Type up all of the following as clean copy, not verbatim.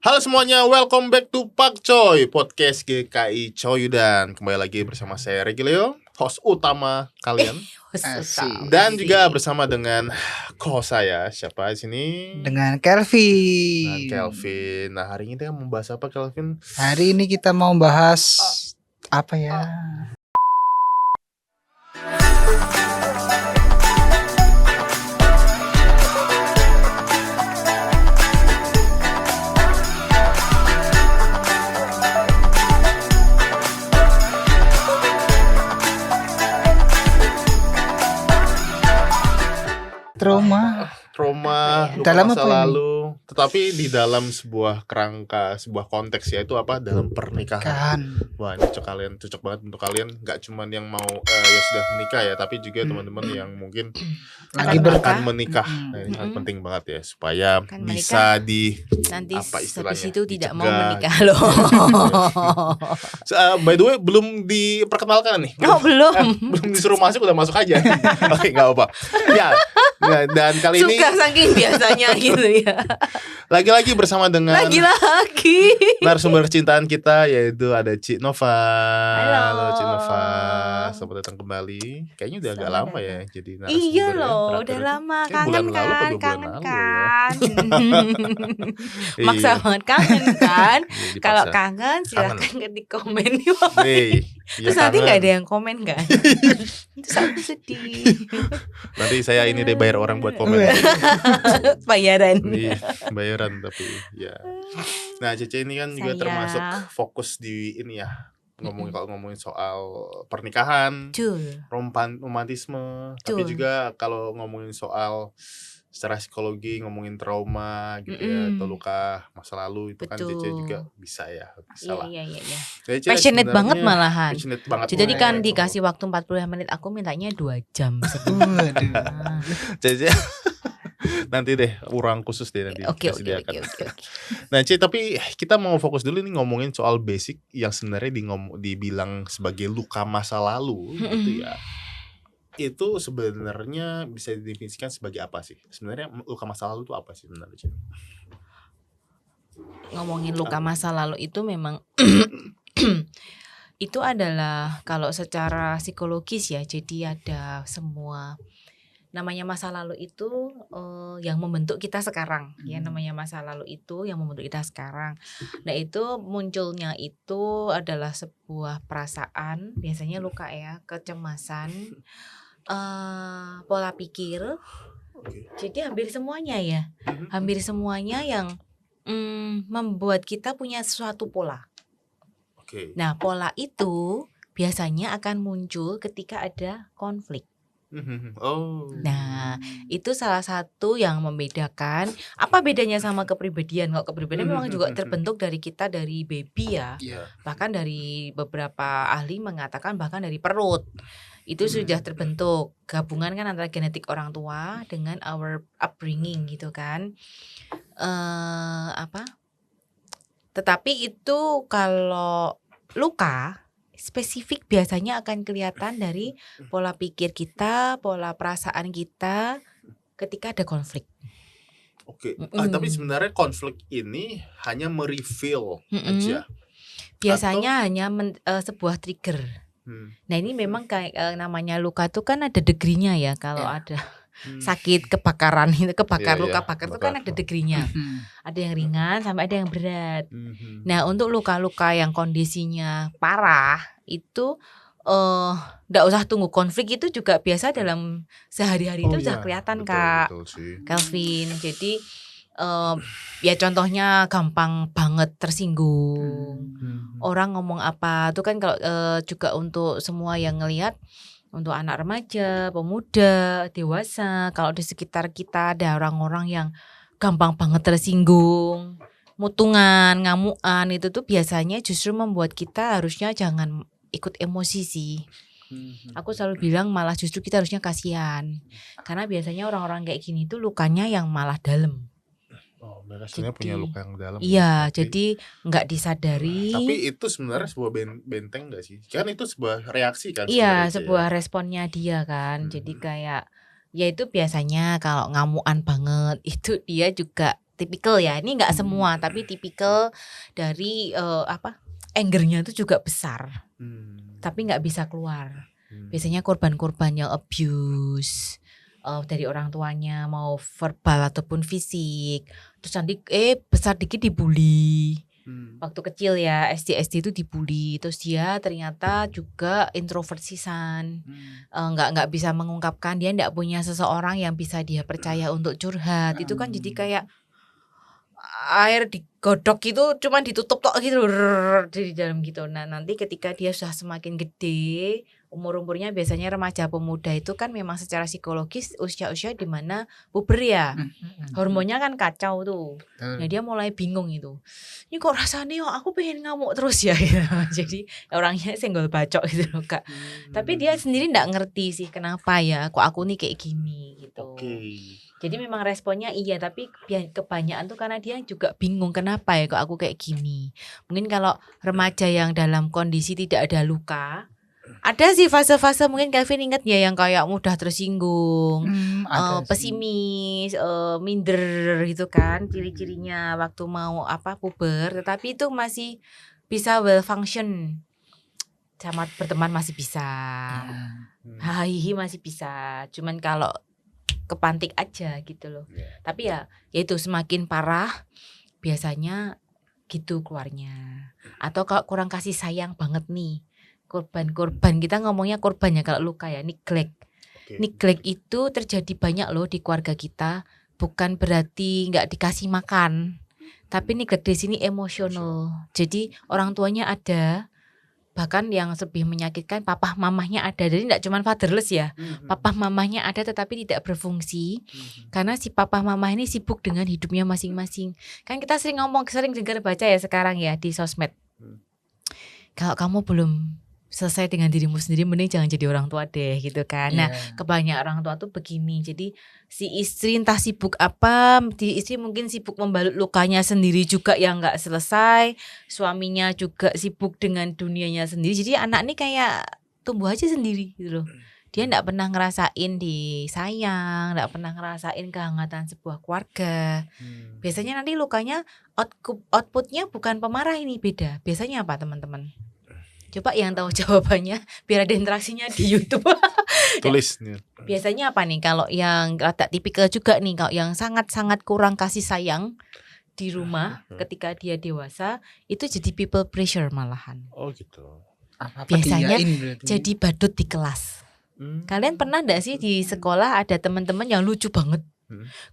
Halo semuanya, welcome back to Pak Coy, podcast GKI Coyudan. Kembali lagi bersama saya Regilio, host utama kalian. Dan juga bersama dengan co-host saya, siapa di sini? Dengan Kelvin. Nah, hari ini kita membahas apa, Kelvin? Hari ini kita mau bahas apa ya? Trauma, luka dalam masa apa ini? lalu. Tetapi di dalam sebuah kerangka, sebuah konteks, yaitu apa? Dalam pernikahan. Wah, ini cocok banget untuk kalian. Gak cuman yang mau yang sudah menikah ya, tapi juga teman-teman yang mungkin akan menikah. Nah, ini sangat penting banget ya, supaya kan bisa nanti apa istilahnya, habis itu tidak mau dicegah. menikah loh. By the way, belum diperkenalkan nih. Belum disuruh masuk, udah masuk aja. Oke, gak apa. Ya, dan kali ini Suka saking biasanya gitu ya. lagi-lagi bersama dengan Lagi-lagi narasumber cintaan kita, yaitu ada Cik Nova. Halo. Cik Nova, selamat datang kembali. Kayaknya udah agak lama ya jadi narasumber. Iya ya, loh, terakhir udah itu. lama. Kayak Kangen bulan lalu apa kan, 2 bulan kangen lalu kan. ya. Maksa banget kangen kan. Iya, dipaksa. Kalau kangen silahkan ketik komen di bawah. Nih, ya Terus nanti kangen. gak ada yang komen kan. Terus aku sedih. Nanti saya ini deh bayar orang buat komen. Bayaran. Iya, bayaran tapi ya. Nah, Cece ini kan juga Saya. termasuk fokus di ini ya. Kalau ngomongin soal pernikahan, Betul. romantisme, tapi Betul. juga kalau ngomongin soal secara psikologi, ngomongin trauma gitu ya, atau luka masa lalu itu kan Betul. Cece juga bisa lah. Iya. Cece Passionate sebenarnya banget malahan. passionate banget. Jadi banget. kan dikasih waktu 40 menit, aku mintanya 2 jam. Waduh. Cece nanti deh urang khusus deh nanti Oke. kita sediakan. Nah, Ci, tapi kita mau fokus dulu nih ngomongin soal basic yang sebenarnya dibilang sebagai luka masa lalu gitu ya. Itu sebenarnya bisa didefinisikan sebagai apa sih? Sebenarnya luka masa lalu itu apa sih sebenarnya, Ci? Ngomongin luka masa lalu itu memang itu adalah kalau secara psikologis ya, jadi ada semua namanya masa lalu itu yang membentuk kita sekarang ya, namanya masa lalu itu yang membentuk kita sekarang. Nah, itu munculnya itu adalah sebuah perasaan, biasanya luka ya, kecemasan, pola pikir. Jadi hampir semuanya ya, hampir semuanya yang membuat kita punya suatu pola. Nah, pola itu biasanya akan muncul ketika ada konflik. Nah, itu salah satu yang membedakan. Apa bedanya sama kepribadian? Kalau kepribadian memang juga terbentuk dari kita dari baby ya. Bahkan dari beberapa ahli mengatakan bahkan dari perut. Itu sudah terbentuk. Gabungan kan antara genetik orang tua dengan our upbringing gitu kan. Tetapi itu kalau luka spesifik biasanya akan kelihatan dari pola pikir kita, pola perasaan kita ketika ada konflik. Tapi sebenarnya konflik ini hanya mereveal aja. Biasanya hanya sebuah trigger. Nah, ini memang kayak namanya luka itu kan ada degree-nya ya. Kalau ada sakit kebakaran itu luka bakar itu kan ada degree-nya. Ada yang ringan sampai ada yang berat. Nah, untuk luka-luka yang kondisinya parah itu nggak usah tunggu konflik, itu juga biasa dalam sehari-hari itu sudah kelihatan, Kak Kelvin. Jadi ya contohnya gampang banget tersinggung. Orang ngomong apa itu kan kalau juga untuk semua yang ngelihat, untuk anak remaja, pemuda, dewasa, kalau di sekitar kita ada orang-orang yang gampang banget tersinggung, mutungan, ngamuan, itu tuh biasanya justru membuat kita harusnya jangan ikut emosi sih. Aku selalu bilang malah justru kita harusnya kasihan. Karena biasanya orang-orang kayak gini tuh lukanya yang malah dalam. Mereka sebenarnya punya luka yang dalam. Iya, jadi nggak disadari. Tapi itu sebenarnya sebuah benteng nggak sih? Kan itu sebuah reaksi kan? Iya, sebuah responnya dia kan. Jadi kayak, ya itu biasanya kalau ngamuan banget itu dia juga tipikal ya. Ini nggak semua, tapi tipikal dari angernya itu juga besar, tapi nggak bisa keluar. Biasanya korban-korban yang abuse dari orang tuanya, mau verbal ataupun fisik. Terus nanti besar dikit dibully. Waktu kecil ya SD itu dibully, terus dia ternyata juga introvert sisan, nggak bisa mengungkapkan, dia nggak punya seseorang yang bisa dia percaya untuk curhat. Itu kan jadi kayak air digodok itu cuman ditutup tok gitu di dalam gitu. Nah nanti ketika dia sudah semakin gede, umurnya biasanya remaja pemuda itu kan memang secara psikologis usia-usia di mana puber ya, hormonnya kan kacau tuh. Nah dia mulai bingung itu, ini kok rasanya aku pengen ngamuk terus ya gitu. Jadi orangnya senggol bacok gitu loh Kak. Tapi dia sendiri nggak ngerti sih kenapa ya kok aku nih kayak gini gitu. Jadi memang responnya iya, tapi kebanyakan tuh karena dia juga bingung kenapa ya kok aku kayak gini. Mungkin kalau remaja yang dalam kondisi tidak ada luka, ada sih fase-fase mungkin Kevin ingat ya yang kayak mudah tersinggung, pesimis, minder gitu kan ciri-cirinya waktu mau puber. Tetapi itu masih bisa well function, sama berteman masih bisa, hahihi masih bisa. Cuman kalau kepantik aja gitu loh. Tapi ya itu semakin parah biasanya gitu keluarnya. Atau kalau kurang kasih sayang banget nih, korban kita ngomongnya korbannya kalau luka ya, neglect. Neglect itu terjadi banyak loh di keluarga kita. Bukan berarti nggak dikasih makan, tapi neglect di sini emosional. Jadi orang tuanya ada, bahkan yang lebih menyakitkan papa mamahnya ada. Jadi tidak cuma fatherless ya, papa mamahnya ada tetapi tidak berfungsi, karena si papa mamah ini sibuk dengan hidupnya masing-masing. Kan kita sering dengar baca ya sekarang ya di sosmed, kalau kamu belum selesai dengan dirimu sendiri mending jangan jadi orang tua deh gitu kan. Nah kebanyakan orang tua tuh begini. Jadi si istri entah sibuk apa, istri mungkin sibuk membalut lukanya sendiri juga yang gak selesai, suaminya juga sibuk dengan dunianya sendiri. Jadi anak ini kayak tumbuh aja sendiri gitu loh. Dia gak pernah ngerasain disayang, gak pernah ngerasain kehangatan sebuah keluarga. Biasanya nanti lukanya outputnya bukan pemarah, ini beda. Biasanya apa teman-teman? Coba yang tahu jawabannya biar ada interaksinya di YouTube. Tulis. Biasanya apa nih kalau yang rada tipikal juga nih, kalau yang sangat-sangat kurang kasih sayang di rumah ketika dia dewasa itu jadi people pressure malahan. Oh gitu. Biasanya jadi badut di kelas. Kalian pernah enggak sih di sekolah ada teman-teman yang lucu banget?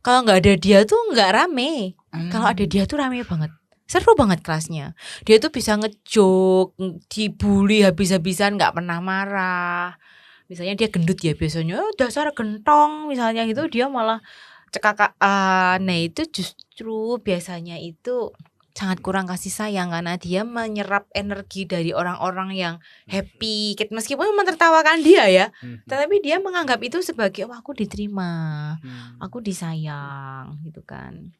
Kalau nggak ada dia tuh nggak rame. Kalau ada dia tuh rame banget. Seru banget kelasnya. Dia tuh bisa ngejok, dibully habis-habisan, nggak pernah marah. Misalnya dia gendut ya, biasanya dasar gentong misalnya gitu, dia malah cekakaan. Nah itu justru biasanya itu sangat kurang kasih sayang, karena dia menyerap energi dari orang-orang yang happy, meskipun memang tertawakan dia ya, tetapi dia menganggap itu sebagai aku diterima, aku disayang gitu kan.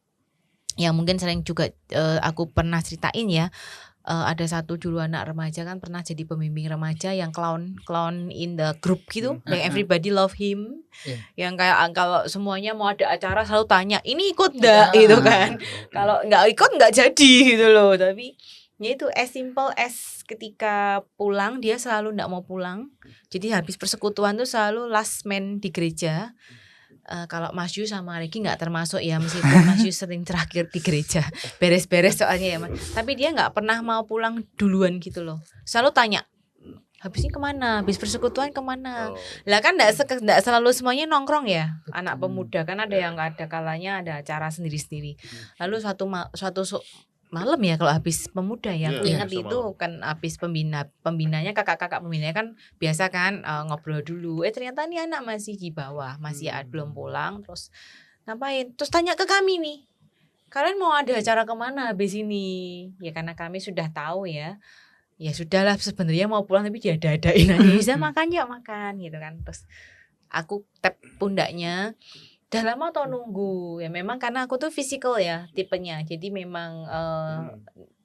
Yang mungkin sering juga aku pernah ceritain ya, ada satu dulu anak remaja kan pernah jadi pembimbing remaja yang clown in the group gitu, yang everybody love him, yang kayak kalau semuanya mau ada acara selalu tanya ini ikut nggak gitu kan, kalau nggak ikut nggak jadi gitu loh. Tapi ya itu as simple as ketika pulang dia selalu nggak mau pulang, jadi habis persekutuan tuh selalu last man di gereja. Kalau Mas Yu sama Regi nggak termasuk ya, meskipun Mas Yu sering terakhir di gereja beres-beres soalnya ya Mas. Tapi dia nggak pernah mau pulang duluan gitu loh. Selalu tanya, habisnya kemana? Habis persekutuan kemana? Lah kan nggak selalu semuanya nongkrong ya. Anak pemuda kan ada yang nggak ada kalanya ada acara sendiri-sendiri. Lalu suatu malam ya kalau habis pemuda ya, aku ingat itu kan habis pembinanya kakak-kakak pembinanya kan biasa kan ngobrol dulu. Ternyata nih anak masih di bawah, masih belum pulang. Terus ngapain? Terus tanya ke kami nih, kalian mau ada acara kemana habis ini? Ya karena kami sudah tahu ya. Ya sudahlah, sebenarnya mau pulang tapi diada-adain aja, bisa makan ya makan gitu kan. Terus aku tap pundaknya, udah lama atau nunggu ya, memang karena aku tuh physical ya tipenya, jadi memang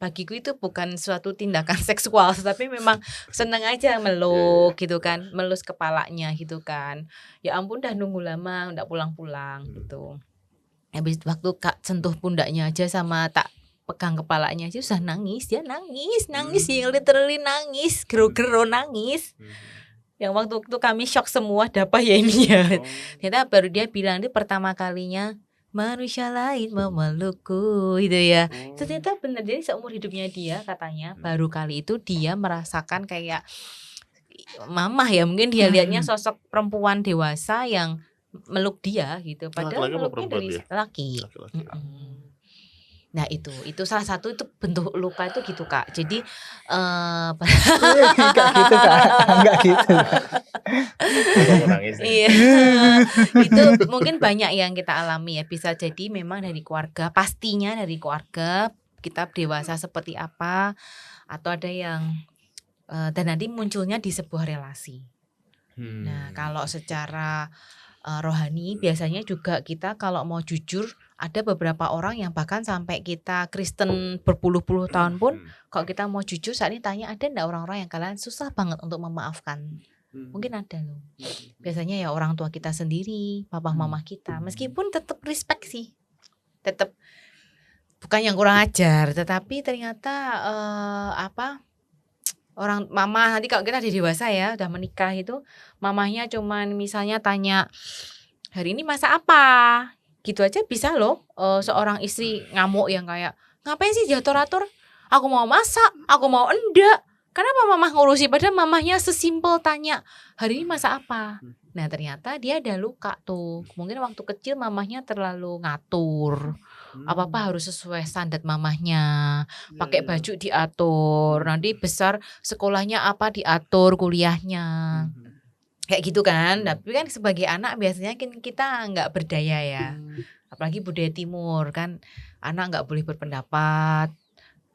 bagiku itu bukan suatu tindakan seksual, tapi memang seneng aja meluk gitu kan, melus kepalanya gitu kan. Ya ampun udah nunggu lama, udah pulang-pulang gitu. Habis waktu Kak sentuh pundaknya aja sama tak pegang kepalanya aja susah nangis. Dia nangis yang literally nangis, gero-gero nangis. Yang waktu itu kami shock semua, ada apa ya ini ya. Ternyata baru dia bilang ini pertama kalinya manusia lain memelukku gitu ya. Ternyata benar, jadi seumur hidupnya dia katanya baru kali itu dia merasakan kayak mamah ya, mungkin dia lihatnya sosok perempuan dewasa yang meluk dia gitu. Padahal meluknya dari laki. Nah itu salah satu itu bentuk luka itu gitu Kak. Jadi Enggak gitu Kak, enggak gitu. Iya, itu mungkin banyak yang kita alami ya. Bisa jadi memang dari keluarga, pastinya dari keluarga kita dewasa seperti apa, atau ada yang dan nanti munculnya di sebuah relasi. Nah kalau secara rohani biasanya juga kita kalau mau jujur, ada beberapa orang yang bahkan sampai kita Kristen berpuluh-puluh tahun pun kalau kita mau jujur saat ini tanya, ada enggak orang-orang yang kalian susah banget untuk memaafkan? Mungkin ada loh. Biasanya ya orang tua kita sendiri, papa mama kita, meskipun tetap respect sih, tetap bukan yang kurang ajar, tetapi ternyata orang mama nanti kalau kita udah dewasa ya, udah menikah itu, mamahnya cuman misalnya tanya hari ini masak apa, gitu aja bisa loh. Seorang istri ngamuk yang kayak ngapain sih diatur-atur, aku mau masak, aku mau enggak, kenapa mamah ngurusi, padahal mamahnya sesimpel tanya hari ini masak apa. Nah ternyata dia ada luka tuh, mungkin waktu kecil mamahnya terlalu ngatur, apa-apa harus sesuai standar mamahnya, pakai baju diatur, nanti besar sekolahnya apa diatur, kuliahnya kayak gitu kan. Tapi kan sebagai anak biasanya kita nggak berdaya ya, apalagi budaya timur kan, anak nggak boleh berpendapat,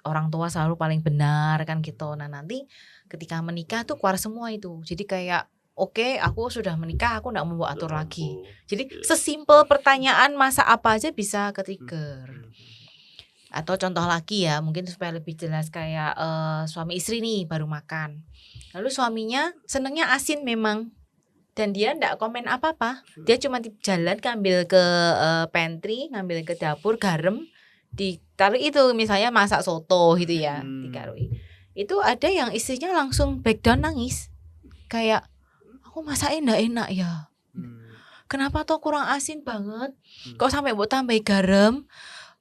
orang tua selalu paling benar kan gitu. Nah nanti ketika menikah tuh keluar semua itu, jadi kayak oke, aku sudah menikah, aku nggak mau atur lagi. Jadi sesimpel pertanyaan masa apa aja bisa ke-trigger. Atau contoh lagi ya, mungkin supaya lebih jelas kayak suami istri nih baru makan, lalu suaminya senengnya asin memang, dan dia nggak komen apa-apa, dia cuma jalan ngambil ke pantry, ngambil ke dapur garam, ditaruh itu misalnya masak soto gitu ya, ditaruh. Itu ada yang istrinya langsung breakdown nangis, kayak aku masaknya nggak enak ya, kenapa toh kurang asin banget, kok sampai buat tambah garam,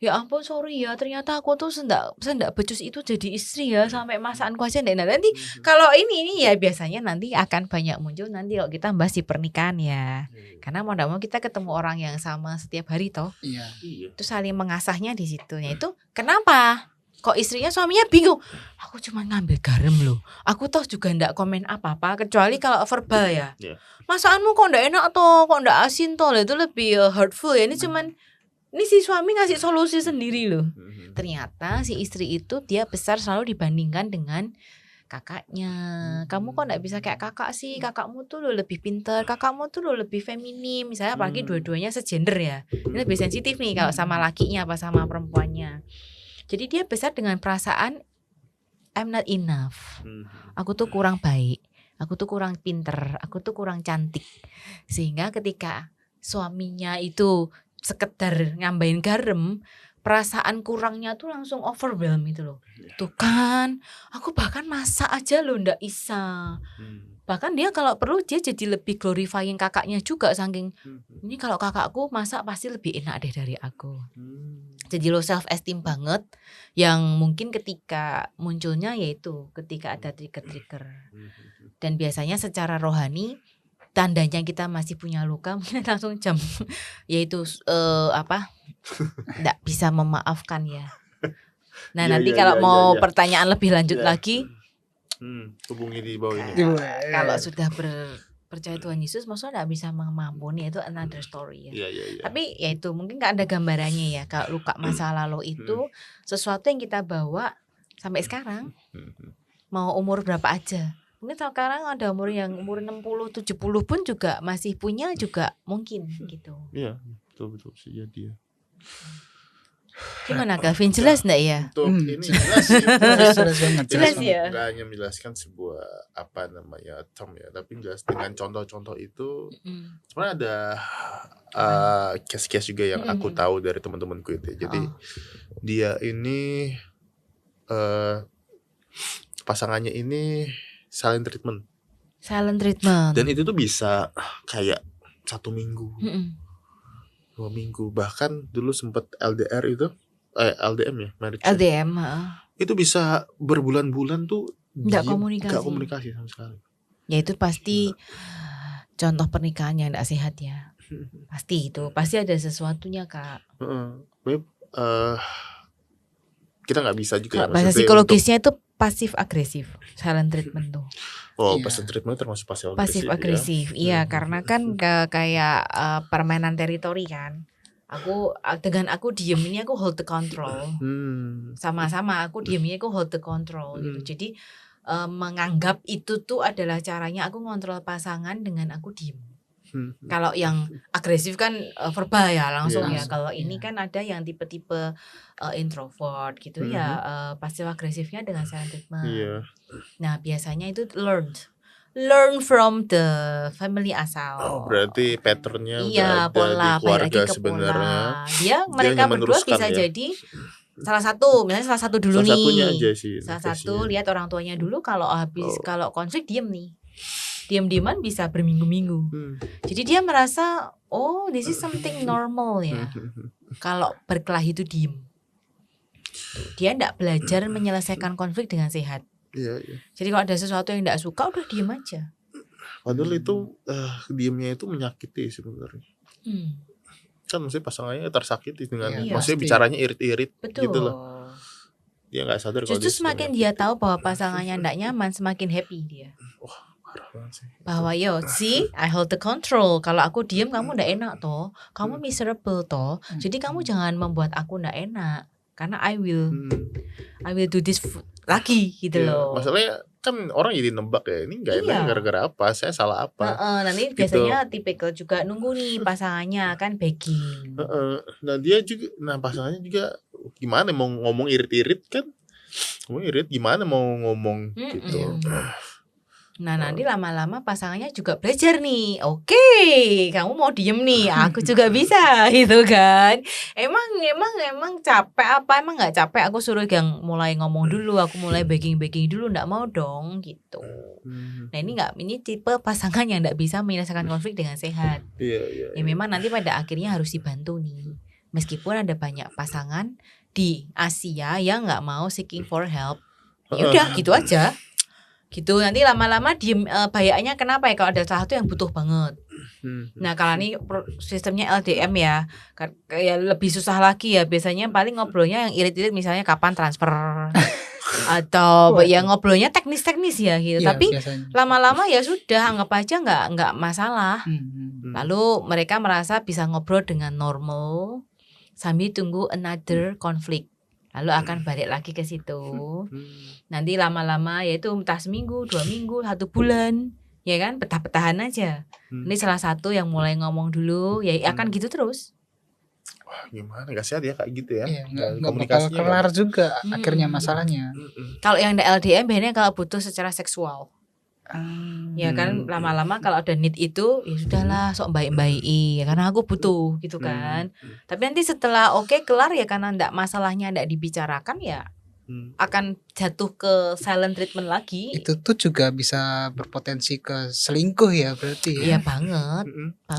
ya ampun sorry ya, ternyata aku tuh sendak becus itu jadi istri ya, sampai masakanku aja nggak enak. Nanti kalau ini ya biasanya nanti akan banyak muncul nanti kalau kita bahas di pernikahan ya, karena mau nggak mau kita ketemu orang yang sama setiap hari toh, itu saling mengasahnya di situnya. Itu kenapa kok istrinya suaminya bingung, aku cuma ngambil garam loh, aku toh juga ndak komen apa-apa kecuali kalau verbal ya, masakanmu kok ndak enak toh, kok ndak asin toh, itu lebih hurtful ya. Ini cuman ini si suami ngasih solusi sendiri loh. Ternyata si istri itu dia besar selalu dibandingkan dengan kakaknya. Kamu kok ndak bisa kayak kakak sih, kakakmu tuh lo lebih pintar, kakakmu tuh lo lebih feminim misalnya, apalagi dua-duanya segender ya, ini lebih sensitif nih kalau sama lakinya apa sama perempuannya. Jadi dia besar dengan perasaan I'm not enough, aku tuh kurang baik, aku tuh kurang pinter, aku tuh kurang cantik. Sehingga ketika suaminya itu sekedar ngambain garam, perasaan kurangnya tuh langsung overwhelm itu loh. Tuh kan, aku bahkan masak aja loh ndak bisa. Bahkan dia kalau perlu dia jadi lebih glorifying kakaknya juga, saking ini kalau kakakku masak pasti lebih enak deh dari aku. Jadi low self esteem banget, yang mungkin ketika munculnya yaitu ketika ada trigger-trigger. Dan biasanya secara rohani tandanya kita masih punya luka mungkin langsung yaitu enggak bisa memaafkan ya. Nah nanti kalau mau pertanyaan lebih lanjut lagi, hubungi di bawah ini. Kalau sudah percaya Tuhan Yesus, maksudnya nggak bisa mengampuni, itu another story ya. Tapi ya itu mungkin nggak ada gambarannya ya. Kalau luka masa lalu itu sesuatu yang kita bawa sampai sekarang, mau umur berapa aja. Mungkin sekarang ada umur yang umur 60, 70 pun juga masih punya juga mungkin gitu. Iya, betul sih ya dia. Gimana Gavin, jelas enggak ya? Untuk ini jelas sih. Jelas banget. Jelas banget. ya. Nggak hanya menjelaskan sebuah apa namanya term ya, tapi jelas dengan contoh-contoh itu. Sebenarnya ada case-case juga yang aku tahu dari teman-temanku itu. Jadi dia ini pasangannya ini silent treatment. Dan itu tuh bisa kayak 1 minggu, 2 minggu, bahkan dulu sempet LDR itu, LDM ya, marriage. LDM. Itu bisa berbulan-bulan tuh Nggak diem, komunikasi. nggak komunikasi sama sekali. Ya itu pasti contoh pernikahan yang tidak sehat ya. Pasti itu, pasti ada sesuatunya Kak. Kita nggak bisa juga. Bahasa psikologisnya itu pasif agresif, silent treatment tuh. Passive treatment termasuk pasif agresif. Pasif agresif, iya, karena kan kayak permainan teritori kan. Dengan aku diem ini aku hold the control. Sama-sama aku diem ini aku hold the control gitu. Jadi menganggap itu tuh adalah caranya aku ngontrol pasangan dengan aku diem. Kalau yang agresif kan verbal ya langsung ya. Kalau ini kan ada yang tipe-tipe introvert gitu ya, pasif agresifnya dengan silent treatment. Nah biasanya itu learn from the family asal. Berarti patternnya iya, udah ada pola, di keluarga lagi ke sebenarnya. Mereka berdua bisa ya? jadi salah satu dulu salah nih. Satunya aja sih. Salah satu lihat orang tuanya dulu, kalau kalau konflik diem nih. Diam-diaman bisa berminggu-minggu. Jadi dia merasa this is something normal ya. Kalau berkelahi itu diem. Dia enggak belajar menyelesaikan konflik dengan sehat. Iya. Jadi kalau ada sesuatu yang enggak suka udah diem aja. Padahal itu diemnya itu menyakiti sebenarnya. Kan maksudnya pasangannya tersakiti dengan maksudnya bicaranya irit-irit. Betul. Gitu loh. Dia enggak sadar kalau justru semakin dia tahu bahwa pasangannya enggak nyaman, semakin happy dia. Bahwa see, I hold the control. Kalau aku diem kamu ndak enak toh, kamu miserable toh. Jadi kamu jangan membuat aku ndak enak, karena I will do this lagi gitu loh. Masalahnya kan orang jadi nebak ya, ini nggak enak gara-gara apa, saya salah apa. Nanti biasanya tipikal juga nunggu nih pasangannya kan begging. Nah dia juga, pasangannya juga gimana mau ngomong irit-irit kan, ngomong irit gimana mau ngomong gitu. Nah nanti lama-lama pasangannya juga belajar nih. Oke, kamu mau diem nih, aku juga bisa gitu kan. Emang capek apa? Emang nggak capek aku suruh yang mulai ngomong dulu, aku mulai begging dulu, nggak mau dong gitu. Nah ini tipe pasangan yang nggak bisa menyelesaikan konflik dengan sehat. Iya. Ya memang nanti pada akhirnya harus dibantu nih. Meskipun ada banyak pasangan di Asia yang nggak mau seeking for help. Ya udah gitu aja. Gitu nanti lama-lama diem. Bahayanya kenapa ya kalau ada salah satu yang butuh banget. Nah kalau ini sistemnya LDM ya, kayak lebih susah lagi ya. Biasanya paling ngobrolnya yang irit-irit, misalnya kapan transfer atau ya ngobrolnya teknis-teknis ya gitu. Tapi biasanya lama-lama ya sudah, anggap aja nggak masalah. Lalu mereka merasa bisa ngobrol dengan normal sambil tunggu another conflict. Lalu akan balik lagi ke situ. Nanti lama-lama yaitu entah seminggu, 2 minggu, 1 bulan, ya kan, petah-petahan aja. Ini salah satu yang mulai ngomong dulu, ya akan gitu terus. Wah gimana, gak sehat ya kayak gitu ya. Nggak bakal kelar juga akhirnya masalahnya. Kalau yang LDM biasanya kalau butuh secara seksual. Ya kan lama-lama kalau ada need itu ya sudahlah sok baik-baiki ya karena aku butuh gitu kan. Tapi nanti setelah kelar ya karena masalahnya ndak dibicarakan ya akan jatuh ke silent treatment lagi. Itu tuh juga bisa berpotensi ke selingkuh ya berarti ya. Iya banget.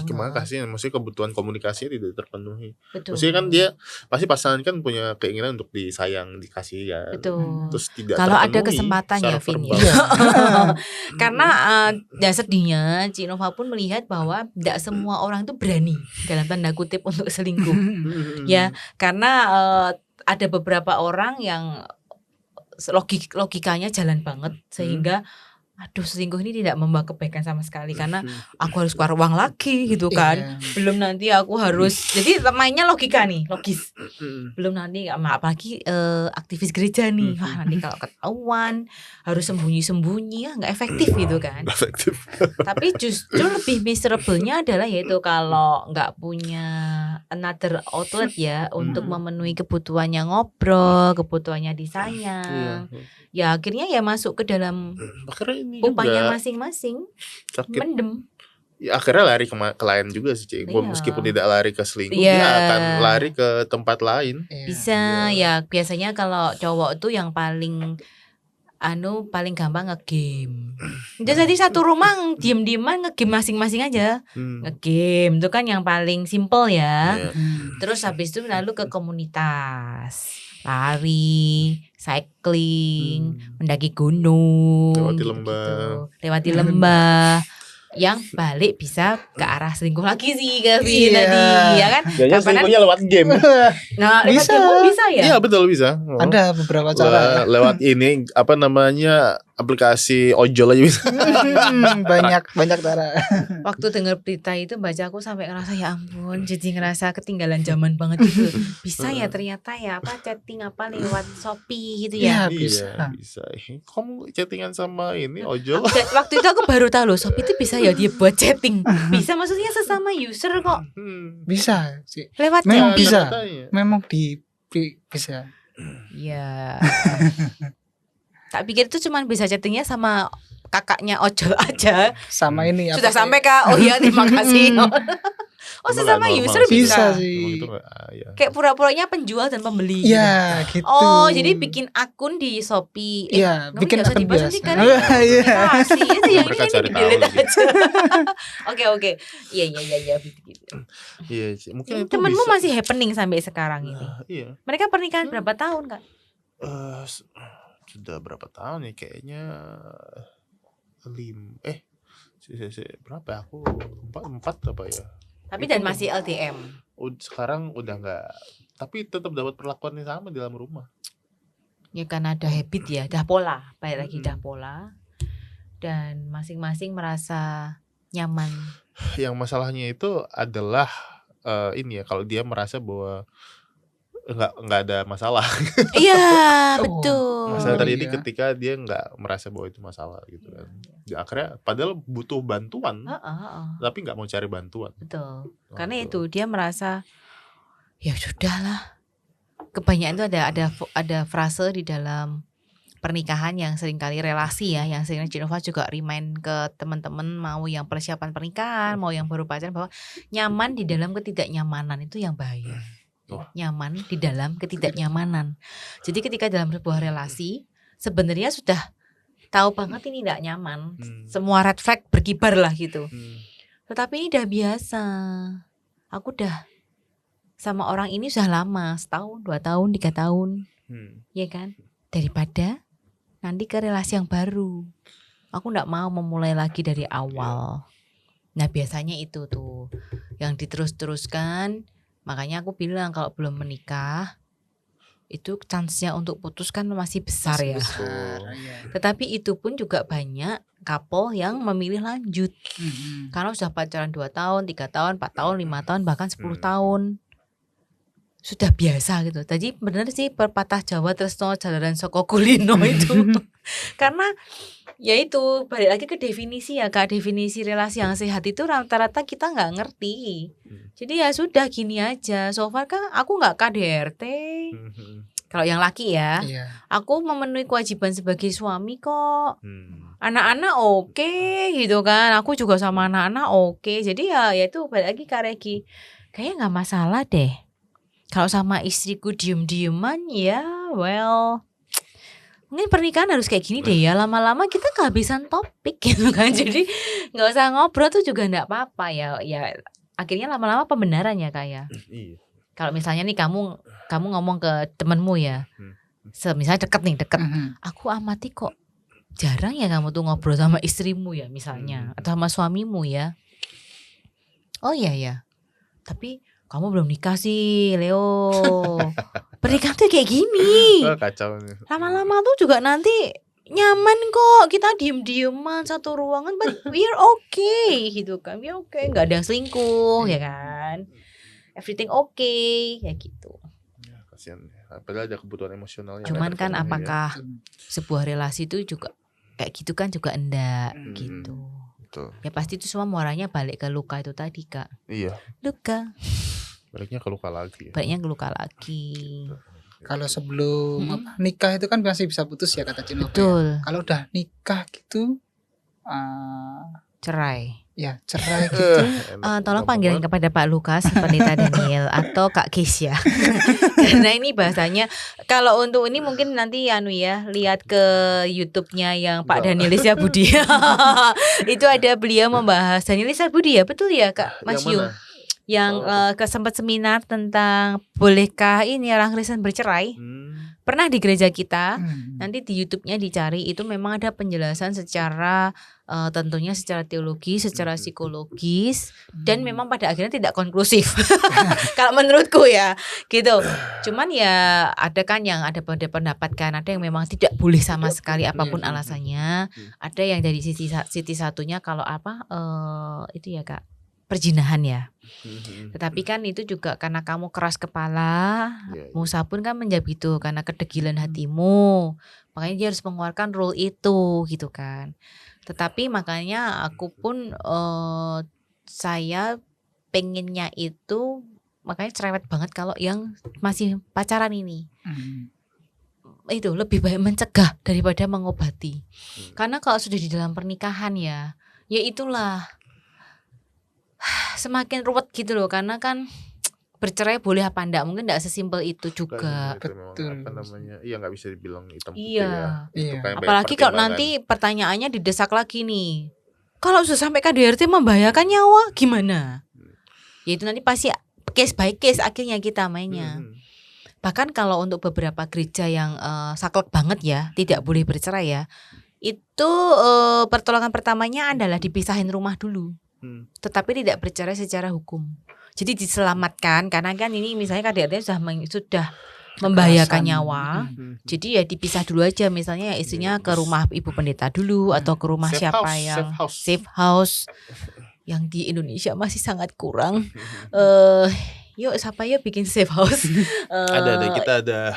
Gimana kasih, maksudnya kebutuhan komunikasinya tidak terpenuhi. Betul. Maksudnya kan dia pasti pasangan kan punya keinginan untuk disayang, dikasih ya. Betul. Terus tidak kalau terpenuhi ada kesempatan ya Vin ya. Karena sedihnya Cinova pun melihat bahwa tidak semua orang itu berani dalam tanda kutip untuk selingkuh. Ya, karena ada beberapa orang yang logikanya jalan banget sehingga aduh selingkuh ini tidak membawa kebaikan sama sekali karena aku harus keluar uang lagi gitu kan. Belum nanti aku harus, jadi mainnya logika nih, logis. Belum nanti apalagi aktivis gereja nih, wah nanti kalau ketahuan harus sembunyi-sembunyi ya nggak efektif gitu kan. Efektif. Tapi justru lebih miserable-nya adalah yaitu kalau nggak punya another outlet ya untuk memenuhi kebutuhannya ngobrol, kebutuhannya disayang. Ya akhirnya ya masuk ke dalam upahnya masing-masing, mendem. Ya, akhirnya lari ke lain juga sih, Cik. Meskipun tidak lari ke selingkuh, dia akan lari ke tempat lain. Bisa ya biasanya kalau cowok tuh yang paling paling gampang ngegame. Jadi satu rumah diem-dieman ngegame masing-masing aja. Ngegame itu kan yang paling simple ya. Terus habis itu lalu ke komunitas. Lari, cycling, mendaki gunung, lewati lembah. Yang balik bisa ke arah selingkuh lagi sih Gavin tadi ya kan? Jangan selingkuhnya lewat game. Nah, lewat game bisa ya? Iya betul bisa. Ada beberapa cara. Lewat ini apa namanya aplikasi ojol aja bisa. banyak cara. Waktu dengar berita itu baca aku sampai ngerasa ya ampun, jadi ngerasa ketinggalan zaman banget gitu. Bisa ya ternyata ya apa chatting apa lewat Shopee gitu ya? Iya bisa. Kamu chattingan sama ini ojol? Waktu itu aku baru tahu loh Shopee itu bisa ya dia buat chatting. Bisa maksudnya sesama user kok. Bisa sih. Lewat memang chat. bisa. Memang bisa. Iya. Tak pikir itu cuma bisa chattingnya sama kakaknya ojol aja. Sama ini sudah sampai Kak. Oh iya terima kasih. Oh sesama user bisa sih. Kayak pura-puranya penjual dan pembeli. Iya gitu. Oh jadi bikin akun di Shopee. Iya bikin akun biasa. Iya. Itu yang ini di-delete aja. Oke. Iya gitu. Iya sih. Mungkin temenmu masih happening sampai sekarang ini. Iya. Mereka pernikahan berapa tahun Kak? Sudah berapa tahun nih kayaknya berapa ya aku 4 apa ya. Tapi dan masih LDM. Sekarang udah enggak, tapi tetap dapat perlakuan yang sama di dalam rumah. Ya karena ada habit ya, dah pola, balik lagi dah pola. Dan masing-masing merasa nyaman. Yang masalahnya itu adalah ini ya, kalau dia merasa bahwa enggak ada masalah. Iya, betul. Masalah terjadi ketika dia enggak merasa bahwa itu masalah gitu kan. Ya, akhirnya padahal butuh bantuan. Tapi enggak mau cari bantuan. Betul. Karena itu dia merasa ya sudahlah. Kebanyakan itu ada frase di dalam pernikahan yang seringkali relasi ya, yang sering Cinova juga remind ke teman-teman mau yang persiapan pernikahan, mau yang baru pacaran bahwa nyaman di dalam ketidaknyamanan itu yang bahaya. Nyaman di dalam ketidaknyamanan. Jadi ketika dalam sebuah relasi sebenarnya sudah tahu banget ini tidak nyaman, semua red flag berkibar lah gitu. Tetapi ini udah biasa. Aku udah sama orang ini sudah lama, 1 tahun, 2 tahun, 3 tahun, ya kan? Daripada nanti ke relasi yang baru. Aku nggak mau memulai lagi dari awal. Nah biasanya itu tuh yang diterus-teruskan. Makanya aku bilang kalau belum menikah itu chance-nya untuk putus kan masih besar ya. Tetapi itu pun juga banyak couple yang memilih lanjut. Karena sudah pacaran 2 tahun, 3 tahun, 4 tahun, 5 tahun, bahkan 10 tahun. Sudah biasa gitu. Tadi benar sih pepatah Jawa tresno jalaran saka kulino itu. Karena ya itu balik lagi ke definisi ya Kak. Definisi relasi yang sehat itu rata-rata kita nggak ngerti. Jadi ya sudah gini aja. So far kan aku nggak KDRT. Kalau yang laki ya, aku memenuhi kewajiban sebagai suami kok. Anak-anak oke gitu kan. Aku juga sama anak-anak oke. Jadi ya itu balik lagi Kak Regi. Kayaknya nggak masalah deh. Kalau sama istriku diem-dieman ya well mungkin pernikahan harus kayak gini deh ya. Lama-lama kita kehabisan topik gitu kan. Jadi gak usah ngobrol tuh juga gak apa-apa ya. Ya akhirnya lama-lama pembenaran ya Kak ya. Kalau misalnya nih kamu ngomong ke temenmu ya. Misalnya deket. Aku amati kok jarang ya kamu tuh ngobrol sama istrimu ya misalnya. Atau sama suamimu ya. Oh iya ya. Tapi kamu belum nikah sih Leo. Pernikahan tuh kayak gini. Kacau. Lama-lama tuh juga nanti nyaman kok, kita diem-dieman satu ruangan, but we're okay gitu kan, we're okay, nggak ada yang selingkuh ya kan, everything okay ya gitu. Ya, kasihan. Padahal ada kebutuhan emosionalnya. Cuman kan ya. apakah sebuah relasi itu juga kayak gitu kan juga enggak gitu. Betul. Ya pasti itu semua muaranya balik ke luka itu tadi Kak. Iya. Luka. Baliknya ke luka lagi. Baliknya ke luka lagi. Kalau sebelum nikah itu kan masih bisa putus ya kata Cino. Betul. Kalau udah nikah gitu cerai. Ya cerai gitu. Tolong panggilin kepada Pak Lukas, Pendeta Daniel atau Kak Keisha. Karena ini bahasanya kalau untuk ini mungkin nanti lihat ke YouTube-nya yang Pak Daniel Lisa Budi. Itu ada beliau membahas Daniel Lisa Budi ya, betul ya Kak Mas Yu? Yang sempat seminar tentang bolehkah ini orang Kristen bercerai. Pernah di gereja kita. Nanti di YouTube-nya dicari, itu memang ada penjelasan secara tentunya secara teologi, secara psikologis, dan memang pada akhirnya tidak konklusif. Kalau menurutku ya gitu. Cuman ya ada kan yang ada pendapat kan, ada yang memang tidak boleh sama sekali apapun alasannya. Ada yang dari sisi satunya kalau itu ya Kak, perzinahan ya. Tetapi kan itu juga karena kamu keras kepala, Musa pun kan menjawab gitu karena kedegilan hatimu, makanya dia harus mengeluarkan rule itu gitu kan. Tetapi makanya aku pun saya pengennya itu, makanya cerewet banget kalau yang masih pacaran ini. Itu lebih baik mencegah daripada mengobati. Karena kalau sudah di dalam pernikahan ya itulah semakin ruwet gitu loh, karena kan bercerai boleh apa enggak, mungkin enggak sesimpel itu juga. Betul. Iya nggak bisa dibilang hitam putih ya. Iya. Apalagi kalau nanti pertanyaannya didesak lagi nih, kalau sudah sampai KDRT membahayakan nyawa gimana? Ya itu nanti pasti case by case akhirnya kita mainnya. Bahkan kalau untuk beberapa gereja yang saklek banget ya, tidak boleh bercerai ya, itu pertolongan pertamanya adalah dipisahin rumah dulu. Tetapi tidak bercerai secara hukum. Jadi diselamatkan, karena kan ini misalnya KDRT sudah membahayakan nyawa. Jadi ya dipisah dulu aja, misalnya ya istrinya ke rumah ibu pendeta dulu atau ke rumah safe house yang di Indonesia masih sangat kurang. Yuk siapa ya bikin safe house? Kita ada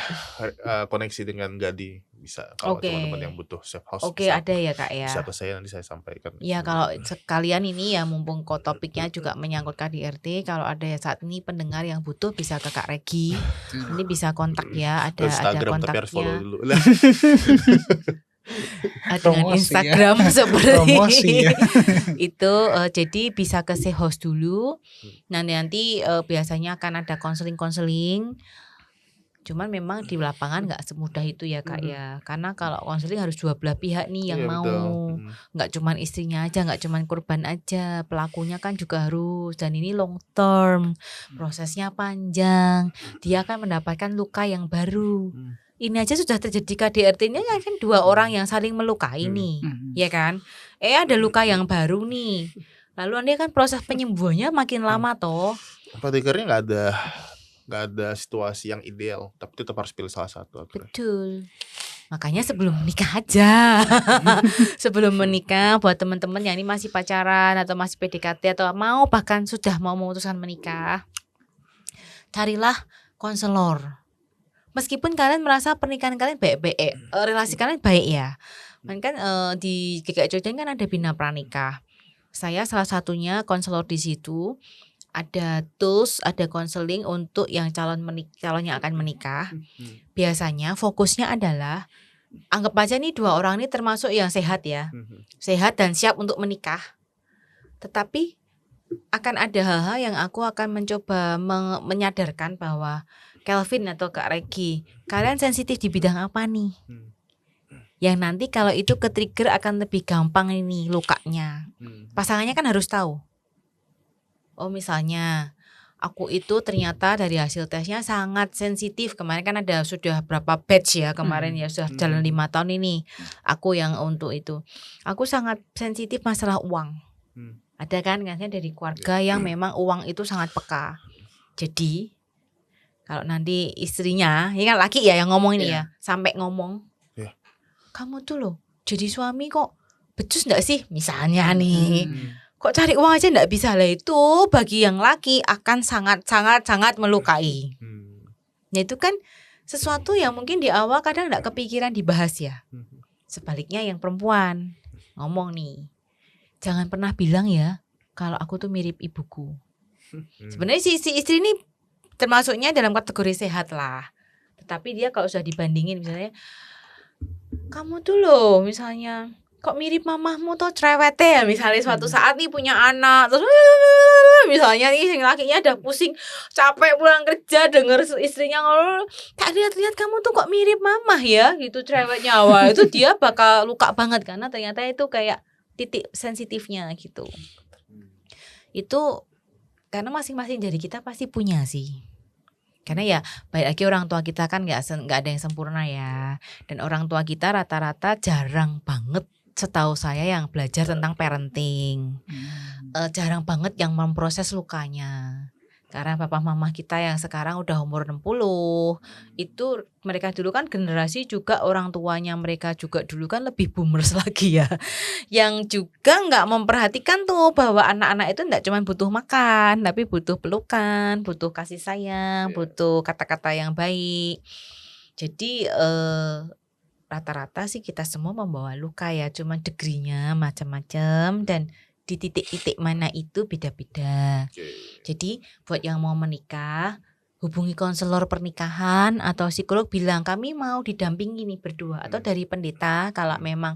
koneksi dengan Gadi, bisa kalau teman-teman yang butuh safe house. Ada ya Kak ya. Bisa ke saya, nanti saya sampaikan. Ya kalau sekalian ini ya mumpung topiknya juga menyangkut KDRT, kalau ada ya saat ini pendengar yang butuh bisa ke Kak Regi. Ini bisa kontak ya, ada Instagram, kontaknya. Tapi harus follow dulu. Dengan Instagram ya. Seperti itu jadi bisa ke safe house dulu. Nanti biasanya akan ada konseling. Cuman memang di lapangan nggak semudah itu ya Kak ya, karena kalau konseling harus dua belah pihak nih yang mau, nggak cuman istrinya aja, nggak cuman korban aja, pelakunya kan juga harus, dan ini long term, prosesnya panjang, dia akan mendapatkan luka yang baru. Ini aja sudah terjadi KDRT-nya kan dua orang yang saling melukai nih, ya kan? Ada luka yang baru nih. Lalu nanti kan proses penyembuhannya makin lama toh. Patikernya nggak ada situasi yang ideal, tapi tetap harus pilih salah satu. Akhirnya. Betul. Makanya sebelum menikah aja. Sebelum menikah buat teman-teman yang ini masih pacaran atau masih PDKT atau bahkan sudah mau memutuskan menikah, carilah konselor. Meskipun kalian merasa pernikahan kalian baik-baik, relasi kalian baik ya. Kan di GKI Jogja kan ada Bina Pranikah. Saya salah satunya konselor di situ. Ada tools, ada konseling untuk yang calon yang akan menikah. Biasanya fokusnya adalah, anggap aja nih dua orang ini termasuk yang sehat ya. Sehat dan siap untuk menikah. Tetapi akan ada hal-hal yang aku akan mencoba menyadarkan bahwa Kelvin atau Kak Regi, kalian sensitif di bidang apa nih? Yang nanti kalau itu ke-trigger akan lebih gampang ini lukanya. Pasangannya kan harus tahu. Oh misalnya, aku itu ternyata dari hasil tesnya sangat sensitif. Kemarin kan ada sudah berapa batch ya kemarin ya, sudah jalan 5 tahun ini. Aku yang untuk itu. Aku sangat sensitif masalah uang. Ada kan dari keluarga yang memang uang itu sangat peka. Jadi kalau nanti istrinya, ini kan laki ya yang ngomong ini ya, sampai ngomong, kamu tuh loh jadi suami kok becus nggak sih misalnya nih, kok cari uang aja nggak bisa lah, itu bagi yang laki akan sangat melukai. Nah itu kan sesuatu yang mungkin di awal kadang nggak kepikiran dibahas ya. Sebaliknya yang perempuan ngomong nih, jangan pernah bilang ya kalau aku tuh mirip ibuku. Sebenarnya si istri ini termasuknya dalam kategori sehat lah. Tetapi dia kalau sudah dibandingin misalnya, kamu tuh loh misalnya kok mirip mamahmu tuh cerewete ya, misalnya suatu saat nih punya anak terus misalnya nih yang lakinya udah pusing capek pulang kerja denger istrinya ngomong, tak lihat kamu tuh kok mirip mamah ya gitu cerewetnya, wah itu dia bakal luka banget karena ternyata itu kayak titik sensitifnya gitu. Itu karena masing-masing dari kita pasti punya sih. Karena ya baik lagi orang tua kita kan nggak ada yang sempurna ya, dan orang tua kita rata-rata jarang banget setahu saya yang belajar tentang parenting, jarang banget yang memproses lukanya. Karena papa mama kita yang sekarang udah umur 60, itu mereka dulu kan generasi juga orang tuanya mereka juga dulu kan lebih boomers lagi ya, yang juga nggak memperhatikan tuh bahwa anak-anak itu nggak cuma butuh makan, tapi butuh pelukan, butuh kasih sayang, butuh kata-kata yang baik. Jadi rata-rata sih kita semua membawa luka ya, cuma degree-nya macam-macam dan di titik-titik mana itu beda-beda. Jadi buat yang mau menikah, hubungi konselor pernikahan atau psikolog, bilang kami mau didampingi nih berdua, atau dari pendeta kalau memang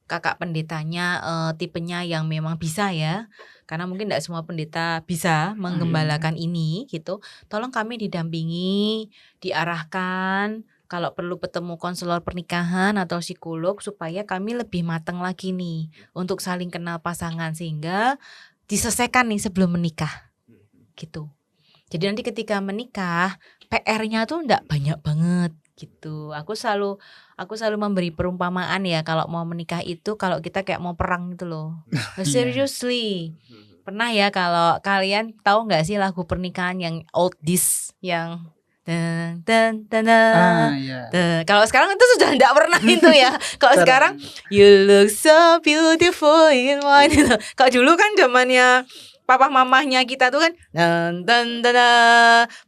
kakak pendetanya tipenya yang memang bisa ya, karena mungkin tidak semua pendeta bisa menggembalakan ini gitu. Tolong kami didampingi, diarahkan, kalau perlu ketemu konselor pernikahan atau psikolog supaya kami lebih matang lagi nih untuk saling kenal pasangan sehingga diselesaikan nih sebelum menikah gitu. Jadi nanti ketika menikah PR-nya tuh enggak banyak banget gitu. Aku selalu memberi perumpamaan ya, kalau mau menikah itu kalau kita kayak mau perang gitu loh. Seriously. Pernah ya kalau kalian tahu enggak sih lagu pernikahan yang oldies yang kalau sekarang itu sudah tidak pernah itu ya. Kalau sekarang you look so beautiful in white gitu. Kalau dulu kan zamannya papa mamahnya kita tuh kan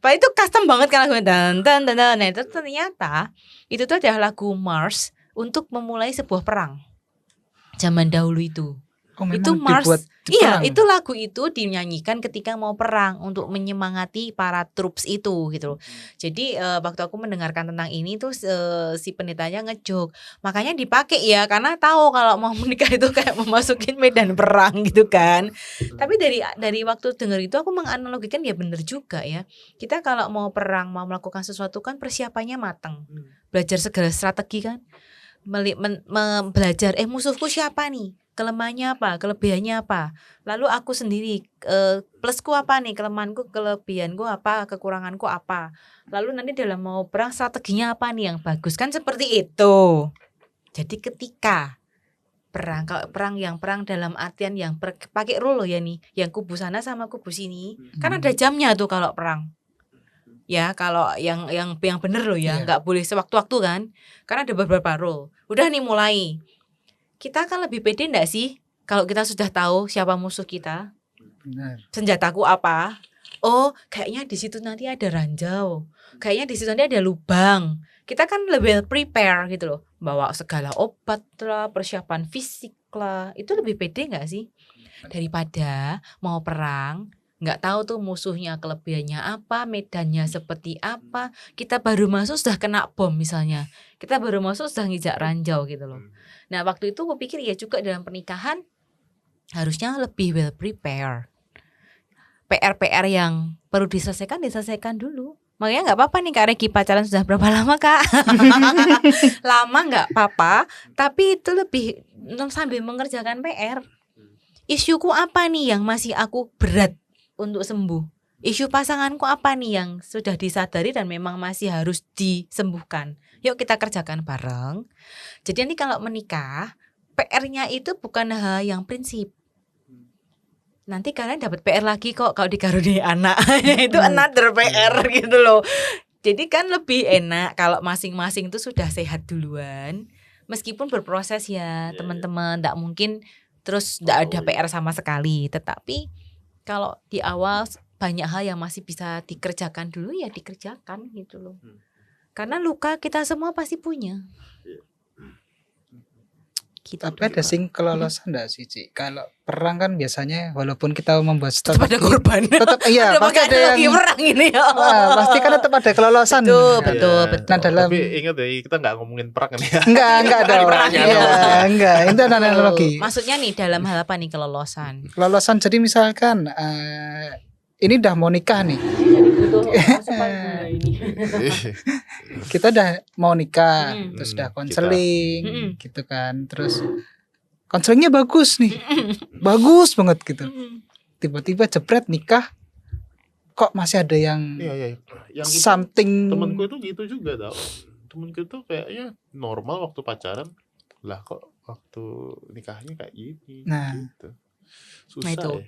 Pak itu custom banget kan lagu Nah itu ternyata itu tuh adalah lagu Mars untuk memulai sebuah perang zaman dahulu itu. Itu Mars, iya itu lagu itu dinyanyikan ketika mau perang untuk menyemangati para troops itu gitu. Jadi waktu aku mendengarkan tentang ini tuh si pendetanya ngejok, makanya dipakai ya karena tahu kalau mau menikah itu kayak memasukin medan perang gitu kan. Tapi dari waktu dengar itu aku menganalogikan ya bener juga ya. Kita kalau mau perang, mau melakukan sesuatu kan persiapannya matang, belajar segala strategi kan, belajar musuhku siapa nih, kelemahannya apa, kelebihannya apa. Lalu aku sendiri plusku apa nih, kelemahanku, kelebihanku apa, kekuranganku apa. Lalu nanti dalam mau perang strateginya apa nih yang bagus, kan seperti itu. Jadi ketika perang, kalau perang dalam artian yang pakai rule ya nih, yang kubu sana sama kubu sini, kan ada jamnya tuh kalau perang. Ya kalau yang bener loh ya, nggak boleh sewaktu-waktu kan, karena ada beberapa rule. Udah nih mulai. Kita kan lebih pede enggak sih kalau kita sudah tahu siapa musuh kita? Benar. Senjataku apa? Oh, kayaknya di situ nanti ada ranjau. Kayaknya di situ nanti ada lubang. Kita kan lebih prepare gitu loh. Bawa segala obat lah, persiapan fisik lah. Itu lebih pede enggak sih? Daripada mau perang, enggak tahu tuh musuhnya kelebihannya apa, medannya seperti apa. Kita baru masuk sudah kena bom misalnya. Kita baru masuk sudah nginjak ranjau gitu loh. Nah waktu itu aku pikir ya juga dalam pernikahan harusnya lebih well prepare. PR yang perlu diselesaikan dulu. Makanya gak apa-apa nih Kak Regi pacaran sudah berapa lama Kak? Lama gak apa-apa, tapi itu lebih sambil mengerjakan PR. Isuku apa nih yang masih aku berat untuk sembuh? Isu pasanganku apa nih yang sudah disadari dan memang masih harus disembuhkan? Yuk kita kerjakan bareng. Jadi nanti kalau menikah, PR-nya itu bukan hal yang prinsip. Nanti kalian dapat PR lagi kok kalau dikaruniai anak. Itu another PR gitu loh. Jadi kan lebih enak kalau masing-masing itu sudah sehat duluan, meskipun berproses ya Iya, teman-teman, nggak mungkin terus nggak ada PR sama sekali. Tetapi kalau di awal banyak hal yang masih bisa dikerjakan dulu ya dikerjakan gitu loh. Karena luka kita semua pasti punya. Gitu. Tapi ada sing kelolosan enggak sih, Ci? Kalau perang kan biasanya walaupun kita membuat Tetap ada korban. tetap iya Udah pasti pakai ada analogi yang perang ini ya. Wah, pasti kan tetap ada kelolosan. Betul, Kan? betul, Iya. betul. Nah, dalam Tapi ingat ya, kita nggak ngomongin perang kan ya. enggak dong. Perangnya Iya, analogi. enggak. Itu ada analogi. Maksudnya nih dalam hal apa nih kelolosan? Kelolosan jadi misalkan ini udah mau nikah nih. Kita udah mau nikah, terus udah konseling gitu kan. Terus konselingnya bagus nih. Bagus banget gitu. Tiba-tiba jepret nikah kok masih ada yang Iya. Yang itu, something temenku itu gitu juga tau. Temenku itu kayaknya normal waktu pacaran, lah kok waktu nikahnya kayak gini. Nah. Gitu. Susah Nah, itu. ya.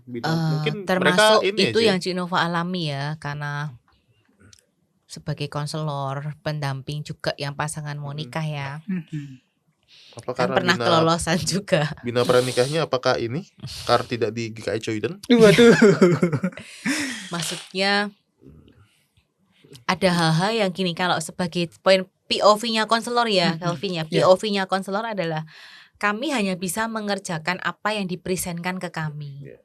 Mungkin termasuk mereka ini itu aja. yang Cik Nova alami ya, karena sebagai konselor, pendamping juga yang pasangan mau nikah ya. Apa Kan karena pernah kelolosan juga. Bina pranikahnya apakah ini karena tidak di GKI Coiden? waduh. Maksudnya ada hal-hal yang gini, kalau sebagai poin POV-nya konselor ya, Kelvin ya. POV-nya konselor adalah kami hanya bisa mengerjakan apa yang dipresentkan ke kami.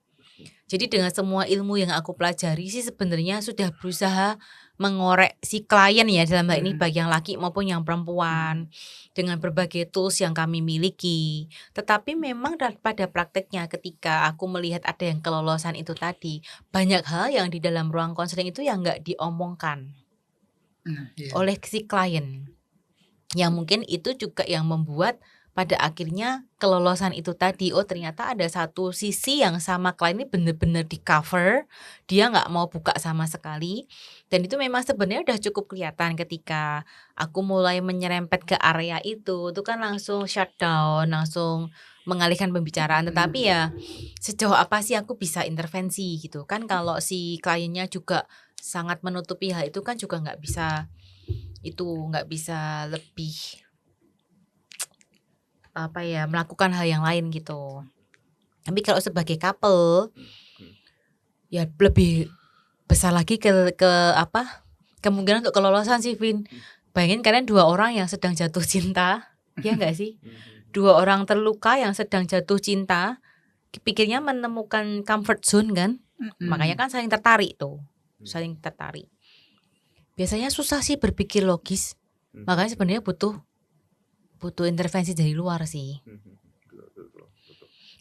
Jadi dengan semua ilmu yang aku pelajari sih sebenarnya sudah berusaha mengorek si klien ya, dalam hal ini baik yang laki maupun yang perempuan, dengan berbagai tools yang kami miliki. Tetapi memang pada prakteknya ketika aku melihat ada yang kelolosan itu tadi, banyak hal yang di dalam ruang konseling itu yang nggak diomongkan oleh si klien. Yang mungkin itu juga yang membuat pada akhirnya kelolosan itu tadi, oh ternyata ada satu sisi yang sama klien ini benar-benar di cover, dia nggak mau buka sama sekali. Dan itu memang sebenarnya udah cukup kelihatan ketika aku mulai menyerempet ke area itu kan langsung shutdown, langsung mengalihkan pembicaraan. Tetapi ya sejauh apa sih aku bisa intervensi gitu kan, kalau si kliennya juga sangat menutupi hal itu kan juga nggak bisa lebih melakukan hal yang lain gitu. Tapi kalau sebagai couple ya lebih besar lagi ke kemungkinan untuk kelolosan sih, Vin. Bayangin kalian 2 orang yang sedang jatuh cinta, ya enggak sih? 2 orang terluka yang sedang jatuh cinta, pikirnya menemukan comfort zone kan? Makanya kan saling tertarik tuh. Saling tertarik. Biasanya susah sih berpikir logis. Makanya sebenarnya butuh intervensi dari luar sih.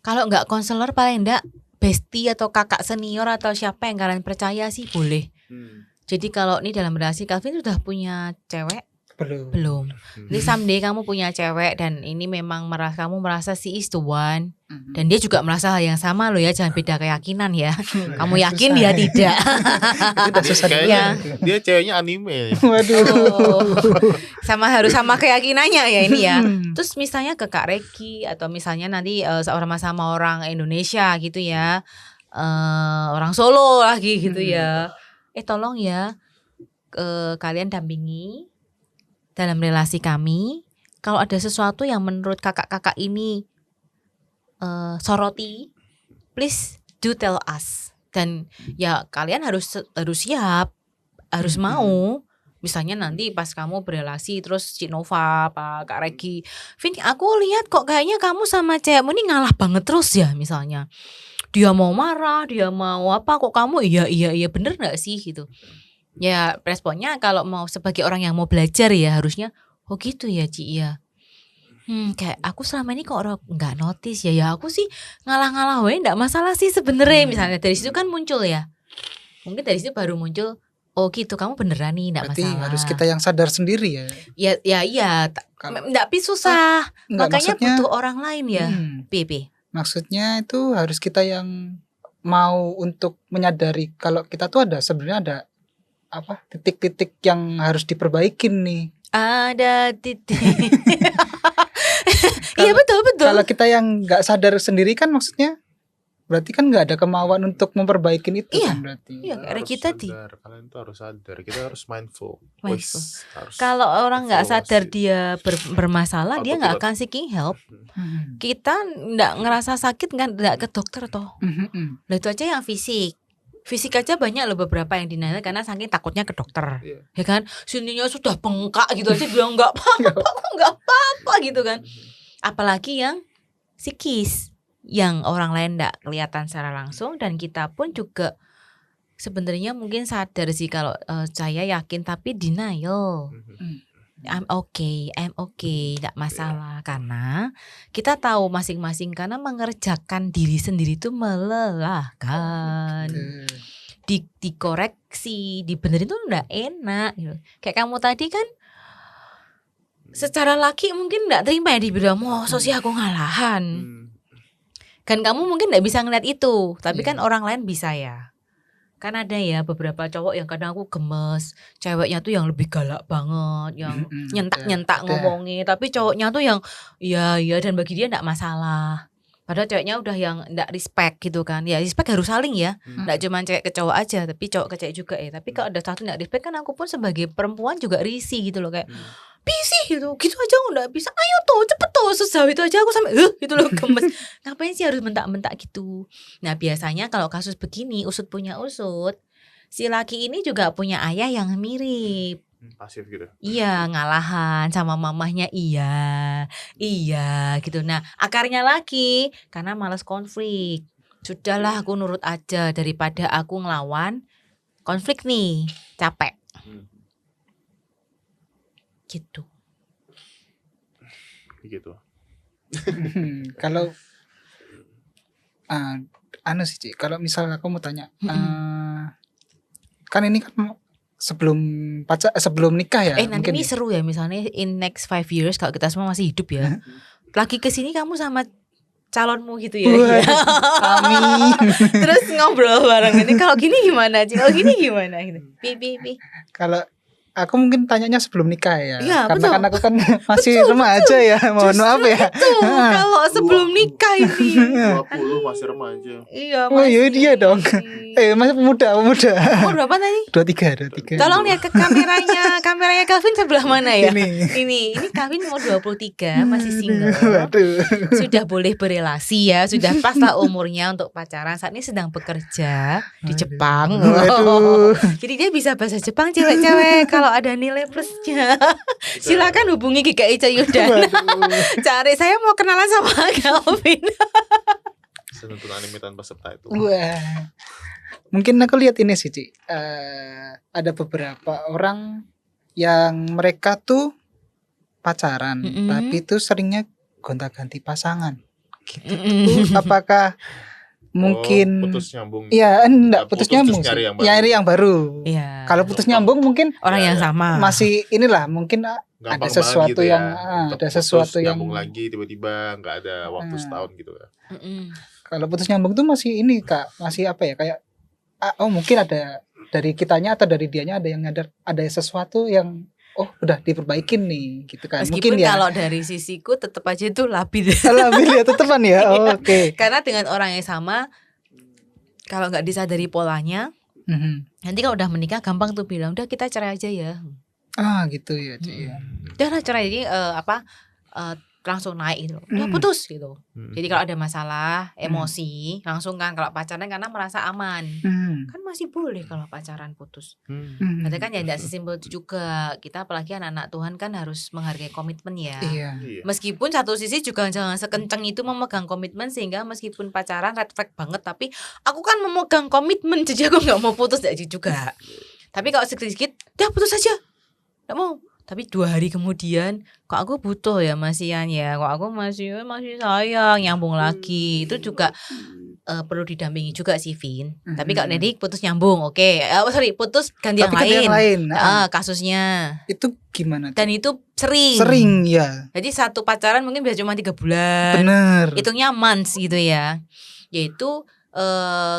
Kalau enggak konselor paling enggak bestie atau kakak senior atau siapa yang kalian percaya sih boleh. Jadi kalau ini dalam relasi, Calvin sudah punya cewek? Belum. Jadi someday kamu punya cewek dan ini memang kamu merasa she is the one. Dan dia juga merasa hal yang sama loh ya, jangan beda keyakinan ya. Kamu yakin dia tidak? Kayaknya dia ceweknya anime. Waduh. Harus sama keyakinannya ya ini ya. Terus misalnya ke Kak Reki atau misalnya nanti sama orang Indonesia gitu ya, orang Solo lagi gitu ya. Tolong ya kalian dampingi dalam relasi kami. Kalau ada sesuatu yang menurut kakak-kakak ini soroti, please do tell us. Dan ya kalian harus siap, harus mau. Misalnya nanti pas kamu berelasi terus Cik Nova apa Kak Regi, Vin aku lihat kok kayaknya kamu sama cewekmu ini ngalah banget terus ya, misalnya dia mau marah, dia mau apa, kok kamu iya bener gak sih gitu. Ya responnya kalau mau sebagai orang yang mau belajar ya harusnya, oh gitu ya Ci ya. Kayak aku selama ini kok orang nggak notice ya aku sih ngalah-ngalah wae nggak masalah sih sebenarnya. Misalnya dari situ kan muncul ya, mungkin dari situ baru muncul, oh gitu kamu beneran nih nggak masalah. Berarti harus kita yang sadar sendiri ya. Iya tapi susah, makanya maksudnya, butuh orang lain ya. PP maksudnya itu harus kita yang mau untuk menyadari kalau kita tuh sebenarnya ada titik-titik yang harus diperbaikin nih. Ada titik. Iya betul. Kalau kita yang nggak sadar sendiri kan maksudnya berarti kan nggak ada kemauan untuk memperbaiki itu kan berarti. Iya, kayak kita kalian tuh harus sadar, kita harus mindful. Mindful. Harus kalau orang nggak sadar evaluasi. dia bermasalah, dia nggak Autopilot. akan seeking help. Hmm. Kita nggak ngerasa sakit kan nggak ke dokter toh. Hmm. Lah itu aja yang fisik aja banyak loh beberapa yang denial karena saking takutnya ke dokter. Iya. Ya kan, sininya sudah bengkak gitu aja bilang nggak apa-apa gitu kan. Apalagi yang psikis, yang orang lain nggak kelihatan secara langsung, dan kita pun juga sebenarnya mungkin sadar sih kalau saya yakin tapi denial. I'm okay, nggak masalah, karena kita tahu masing-masing, karena mengerjakan diri sendiri itu melelahkan. Dikoreksi, dibenerin tuh nggak enak gitu. Kayak kamu tadi kan secara laki mungkin nggak terima ya dibilang mau sih aku ngalahan. Kan kamu mungkin nggak bisa ngeliat itu, tapi kan orang lain bisa ya. Kan ada ya beberapa cowok yang kadang aku gemes, ceweknya tuh yang lebih galak banget, yang nyentak-nyentak ngomongnya, tapi cowoknya tuh yang iya dan bagi dia nggak masalah. Padahal ceweknya udah yang nggak respect gitu kan. Ya respect harus saling ya, nggak cuma cewek ke cowok aja, tapi cowok ke cewek juga ya. Tapi kalau ada satu nggak respect kan aku pun sebagai perempuan juga risih gitu loh, kayak bisih gitu aja aku nggak bisa, ayo tuh cepet tuh, susah itu aja aku sampai gitu loh gemes. Ngapain sih harus mentak-mentak gitu. Nah biasanya kalau kasus begini usut punya usut, si laki ini juga punya ayah yang mirip. Pasif gitu. Iya, ngalahan sama mamahnya, iya gitu. Nah akarnya laki karena malas konflik. Sudahlah aku nurut aja daripada aku ngelawan konflik nih, capek. Gitu. Kalau anu sih Ci, kalau misalnya aku mau tanya, kan ini kan sebelum nikah ya. Nanti ini ya? seru ya, misalnya in next 5 years kalau kita semua masih hidup ya. Lagi kesini kamu sama calonmu gitu ya. Amin. Terus ngobrol bareng ini, kalau gini gimana Ci? Kalau gini gimana gitu. Pi. Kalau aku mungkin tanyanya sebelum nikah ya. Iya, karena betul. kan aku kan masih remaja ya. Mohon maaf ya. Kalau sebelum nikah ini 20 masih remaja. Iya, Oh iya dia dong. Masih pemuda. Umur berapa tadi? 23. Tolong lihat ke kameranya Calvin sebelah mana ya? Ini. Ini Calvin umur 23, masih single. Waduh. Sudah boleh berelasi ya, sudah pas lah umurnya untuk pacaran. Saat ini sedang bekerja di Jepang. Waduh. Jadi dia bisa bahasa Jepang, cewek-cewek. Kalau ada nilai plusnya silakan hubungi GKI Cayudana. Cari, saya mau kenalan sama Calvin. Nonton anime tanpa subtitle. Wah. Mungkin aku lihat ini sih, Ci. Ada beberapa orang yang mereka tuh pacaran, tapi tuh seringnya gonta-ganti pasangan. Gitu. Apakah mungkin putus nyambung? Iya, enggak putus nyambung. Nyari yang baru. Iya. Kalau putus nyambung mungkin orang yang sama. Masih inilah mungkin ada sesuatu gitu yang ada sesuatu yang nyambung lagi tiba-tiba nggak ada waktu setahun gitu ya. Kalau putus nyambung tuh masih ini Kak, masih apa ya, kayak mungkin ada dari kitanya atau dari dianya ada yang nyadar ada sesuatu yang udah diperbaikin nih gitu kan. Meskipun mungkin ya. Kalau dari sisiku tetap aja itu labil. Labil ya tetepan ya. Oke. Karena dengan orang yang sama, kalau nggak disadari polanya, nanti kalau udah menikah gampang tuh bilang udah kita cerai aja ya. Gitu ya. Udah lah cerai, jadi langsung naik gitu, udah putus gitu. Jadi kalau ada masalah emosi langsung kan, kalau pacaran karena merasa aman, kan masih boleh kalau pacaran putus. Berarti kan ya tidak sesimpel itu juga. Kita apalagi anak-anak Tuhan kan harus menghargai komitmen ya. Iya. Meskipun satu sisi juga jangan sekencang itu memegang komitmen, sehingga meskipun pacaran red flag banget, tapi aku kan memegang komitmen jadi aku nggak mau putus aja juga. Tapi kalau sedikit, dah putus aja, nggak mau. Tapi 2 hari kemudian, kok aku butuh ya masihan ya, kok aku masih sayang, nyambung lagi. Itu juga perlu didampingi juga sih, Vin. Tapi kalau nanti putus nyambung, putus ganti yang lain. Kasusnya. Itu gimana? Dan itu sering. Sering ya. Jadi satu pacaran mungkin bisa cuma 3 bulan. Bener. Hitungnya months gitu ya. Yaitu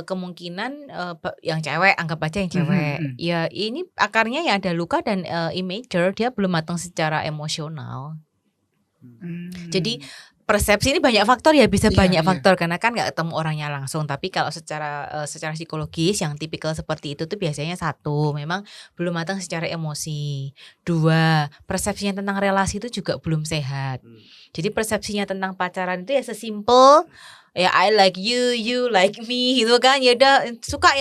kemungkinan yang cewek, anggap aja yang cewek, ya ini akarnya ya ada luka dan immature, dia belum matang secara emosional. Jadi persepsi ini banyak faktor ya, bisa Iya, banyak iya. faktor karena kan nggak ketemu orangnya langsung. Tapi kalau secara psikologis yang tipikal seperti itu tuh biasanya satu, memang belum matang secara emosi. Dua, persepsinya tentang relasi itu juga belum sehat. Jadi persepsinya tentang pacaran itu ya sesimpel ya I like you, you like me gitu kan. Ya udah suka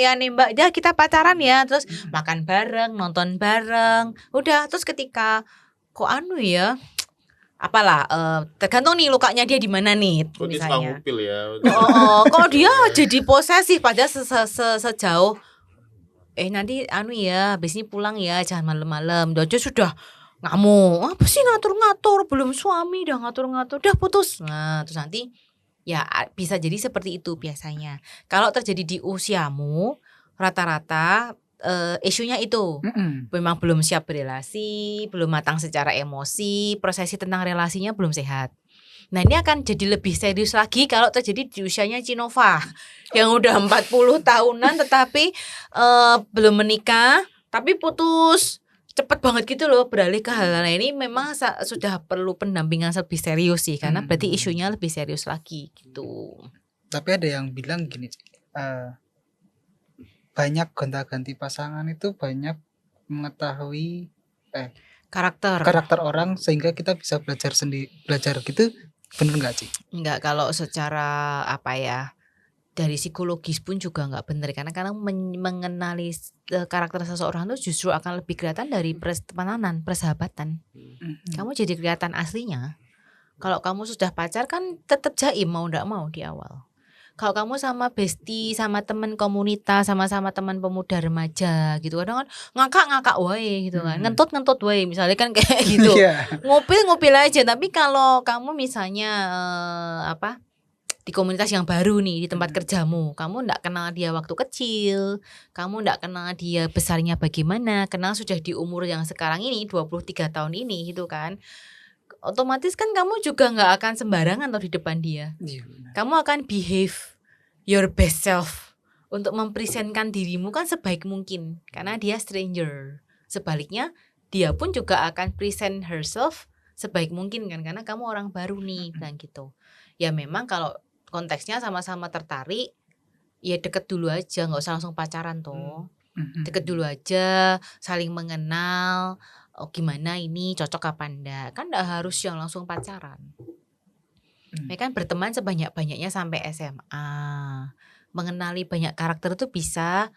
ya nembak, dah kita pacaran ya, terus makan bareng, nonton bareng. Udah, terus ketika kok ya apalah tergantung nih lukanya dia di mana nih Kok dia suka misalnya. ngupil ya? Kok dia jadi posesif padahal sejauh nanti ya habis ini pulang ya, jangan malam-malam. Dojo sudah ngamuk, apa sih ngatur-ngatur, belum suami udah ngatur-ngatur, udah putus. Nah terus nanti ya bisa jadi seperti itu biasanya. Kalau terjadi di usiamu rata-rata isunya itu memang belum siap berrelasi, belum matang secara emosi, prosesi tentang relasinya belum sehat. Nah ini akan jadi lebih serius lagi kalau terjadi di usianya Cinova yang udah 40 tahunan tetapi belum menikah tapi putus cepet banget gitu loh, beralih ke hal lain. Ini memang sudah perlu pendampingan lebih serius sih, karena berarti isunya lebih serius lagi gitu. Tapi ada yang bilang gini, banyak gonta-ganti pasangan itu banyak mengetahui karakter orang sehingga kita bisa belajar gitu, bener nggak sih? Enggak, kalau secara dari psikologis pun juga nggak benar, karena mengenali karakter seseorang itu justru akan lebih kelihatan dari pertemanan, persahabatan. Kamu jadi kelihatan aslinya. Kalau kamu sudah pacar kan tetap jaim mau ndak mau di awal. Kalau kamu sama bestie, sama teman komunitas, sama-sama teman pemuda remaja gitu, kadang kan ngakak wae gitu kan, ngentut wae misalnya kan kayak gitu. Ngupil aja. Tapi kalau kamu misalnya di komunitas yang baru nih, di tempat kerjamu, kamu ndak kenal dia waktu kecil, kamu ndak kenal dia besarnya bagaimana, kenal sudah di umur yang sekarang ini 23 tahun ini gitu kan, otomatis kan kamu juga nggak akan sembarangan di depan dia. Kamu akan behave your best self untuk mempresentkan dirimu kan sebaik mungkin, karena dia stranger. Sebaliknya dia pun juga akan present herself sebaik mungkin kan, karena kamu orang baru nih dan gitu. Ya memang kalau konteksnya sama-sama tertarik, ya deket dulu aja, nggak usah langsung pacaran toh. Deket dulu aja, saling mengenal, gimana ini cocok apa enggak, kan enggak harus yang langsung pacaran. Mereka kan berteman sebanyak-banyaknya sampai SMA, mengenali banyak karakter itu bisa,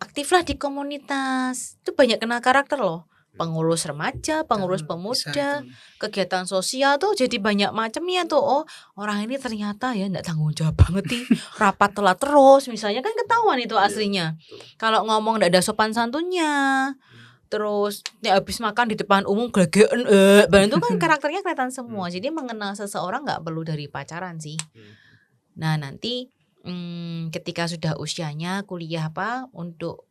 aktiflah di komunitas, itu banyak kenal karakter loh. Pengurus remaja, pengurus pemuda, kegiatan sosial tuh jadi banyak macamnya tuh. Oh orang ini ternyata ya enggak tanggung jawab banget nih, rapat telat terus misalnya, kan ketahuan itu aslinya. Kalau ngomong enggak ada sopan santunnya, terus ya habis makan di depan umum gelegean, itu kan karakternya kelihatan semua. Jadi mengenal seseorang enggak perlu dari pacaran sih. Nah nanti ketika sudah usianya kuliah untuk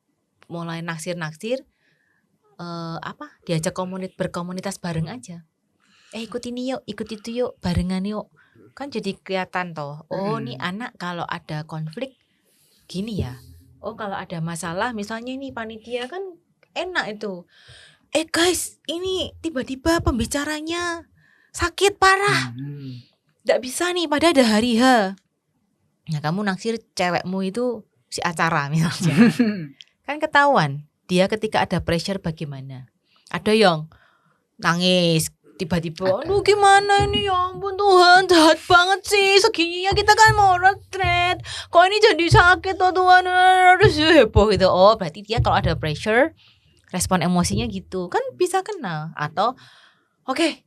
mulai naksir-naksir, diajak berkomunitas bareng aja. Ikut ini yuk, ikut itu yuk, barengan yuk. Kan jadi kelihatan toh. Oh nih anak kalau ada konflik gini ya. Oh kalau ada masalah misalnya ini panitia kan enak itu. Guys, ini tiba-tiba pembicaranya sakit parah. Nggak bisa nih, padahal ada hari H. Nah kamu naksir cewekmu itu si acara misalnya. Kan ketahuan dia ketika ada pressure bagaimana. Ada yang nangis tiba-tiba, aduh gimana ini, ya ampun Tuhan jahat banget sih, segininya kita kan mau retret, kok ini jadi sakit tuh Tuhan, harus heboh gitu. Oh berarti dia kalau ada pressure respon emosinya gitu, kan bisa kenal. Atau oke,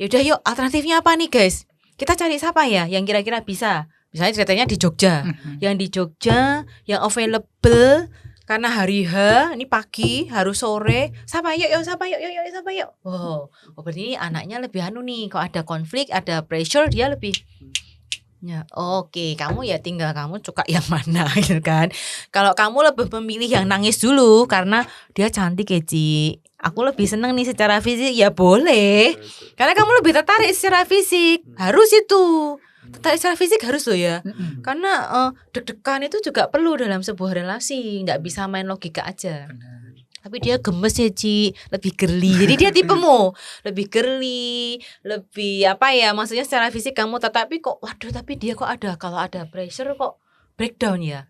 yaudah yuk alternatifnya apa nih guys, kita cari siapa ya yang kira-kira bisa. Misalnya ceritanya di Jogja, yang di Jogja yang available karena hari H, ini pagi, harus sore, siapa yuk. Oh berarti anaknya lebih nih, kalau ada konflik, ada pressure, dia lebih ya oke, kamu ya tinggal kamu suka yang mana gitu kan. Kalau kamu lebih memilih yang nangis dulu karena dia cantik ya Ci, aku lebih seneng nih secara fisik, ya boleh, karena kamu lebih tertarik secara fisik, harus itu. Tertarik secara fisik harus loh ya. Karena deg-degan itu juga perlu dalam sebuah relasi, nggak bisa main logika aja. Tapi dia gemes ya Ci, lebih girly. Jadi dia tipemu lebih girly, lebih apa ya, maksudnya secara fisik kamu tapi kok waduh, tapi dia kok ada, kalau ada pressure kok breakdown ya.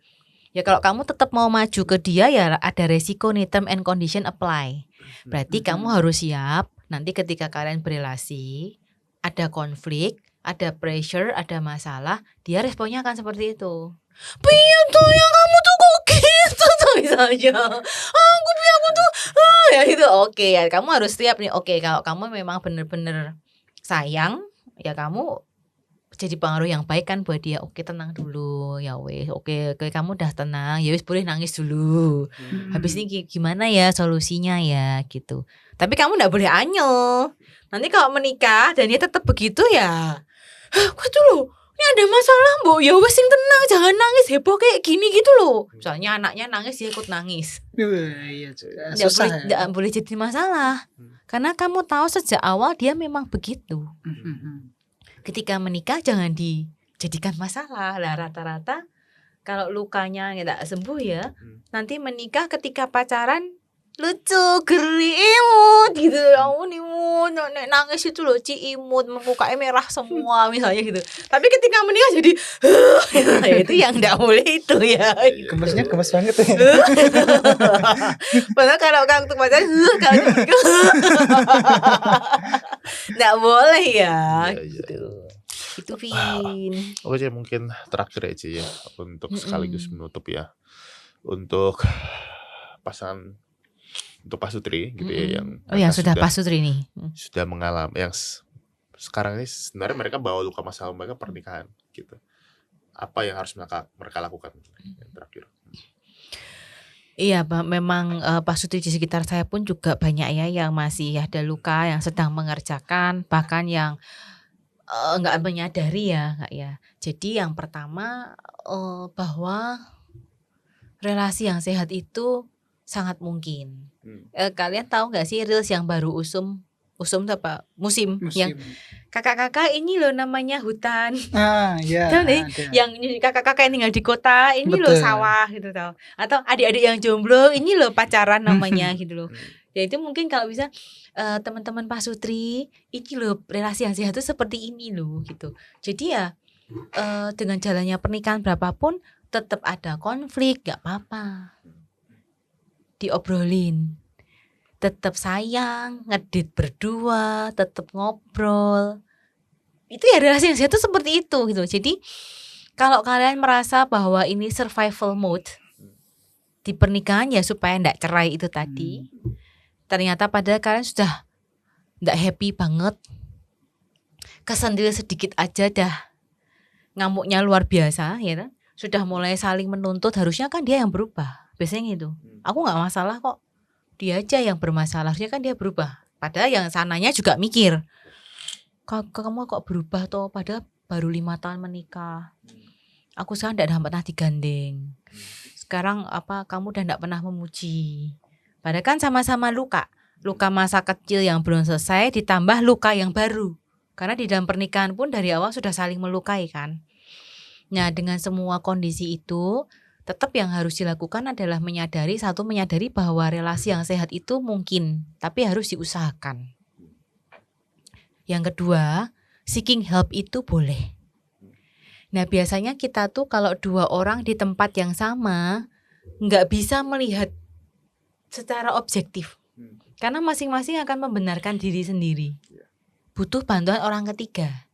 Ya kalau kamu tetap mau maju ke dia ya ada resiko nih, term and condition apply. Berarti kamu harus siap nanti ketika kalian berelasi, ada konflik, ada pressure, ada masalah, dia responnya akan seperti itu. Piye tuh yang kamu tuh kok gitu tuh misalnya. Aku tuh ya itu oke ya. Kamu harus siap nih. Oke, kalau kamu memang bener-bener sayang, ya kamu jadi pengaruh yang baik kan buat dia. Oke, tenang dulu ya wes. Oke, kamu udah tenang. Ya wes, boleh nangis dulu. Habis ini gimana ya solusinya ya gitu. Tapi kamu enggak boleh anyel. Nanti kalau menikah dan dia tetap begitu ya. Kok tuh loh, ini ada masalah Mbok. Ya wes sing tenang, jangan nangis heboh kayak gini gitu loh. Misalnya anaknya nangis dia ikut nangis. Iya, Enggak boleh jadi masalah. Karena kamu tahu sejak awal dia memang begitu. Ketika menikah jangan dijadikan masalah. Lah rata-rata kalau lukanya nggak sembuh ya, nanti menikah ketika pacaran lucu, geri, imut gitu. Imut, nek nangis itu loh Ci, imut, mukanya merah semua misalnya gitu. Tapi ketika menikah jadi itu yang nggak boleh itu ya. Gemesnya gemes banget ya. Padahal kalau untuk pacaran kalau menikah nggak boleh ya. Gitu. Itu Vin. Oke, mungkin terakhir ya Ci ya, untuk sekaligus menutup ya. Untuk pasangan, untuk Pak Sutri gitu ya, yang sudah Pak Sutri nih sudah mengalami yang sekarang ini sebenarnya mereka bawa luka masalah mereka pernikahan gitu. Apa yang harus mereka lakukan yang terakhir? Iya, memang Pak Sutri di sekitar saya pun juga banyak ya yang masih ada luka, yang sedang mengerjakan, bahkan yang nggak menyadari ya, Kak ya. Jadi yang pertama bahwa relasi yang sehat itu sangat mungkin. Kalian tahu nggak sih reels yang baru musim yang kakak-kakak ini loh namanya hutan. Ya. Tahu nih, yang kakak-kakak yang tinggal di kota ini loh sawah gitu tahu. Atau adik-adik yang jomblo ini loh pacaran namanya gitu loh. Ya itu mungkin kalau bisa teman-teman Pak Sutri, ini loh relasi yang sehat itu seperti ini loh gitu. Jadi ya dengan jalannya pernikahan berapapun tetap ada konflik, gak apa-apa. Diobrolin. Tetap sayang, ngedit berdua, tetap ngobrol. Itu ya relasi yang sehat itu seperti itu gitu. Jadi kalau kalian merasa bahwa ini survival mode di pernikahan ya supaya nggak cerai itu tadi. Ternyata padahal kalian sudah nggak happy banget. Kesentil sedikit aja dah ngamuknya luar biasa ya kan. Sudah mulai saling menuntut, harusnya kan dia yang berubah. Biasanya gitu. Aku nggak masalah kok. Dia aja yang bermasalah, harusnya kan dia berubah. Padahal yang sananya juga mikir, kamu kok berubah toh, padahal baru 5 tahun menikah. Aku sekarang tidak pernah digandeng. Sekarang kamu udah tidak pernah memuji. Padahal kan sama-sama luka masa kecil yang belum selesai ditambah luka yang baru. Karena di dalam pernikahan pun dari awal sudah saling melukai kan. Nah dengan semua kondisi itu, tetap yang harus dilakukan adalah menyadari bahwa relasi yang sehat itu mungkin, tapi harus diusahakan. Yang kedua, seeking help itu boleh. Nah biasanya kita tuh kalau 2 orang di tempat yang sama nggak bisa melihat secara objektif, karena masing-masing akan membenarkan diri sendiri. Butuh bantuan orang ketiga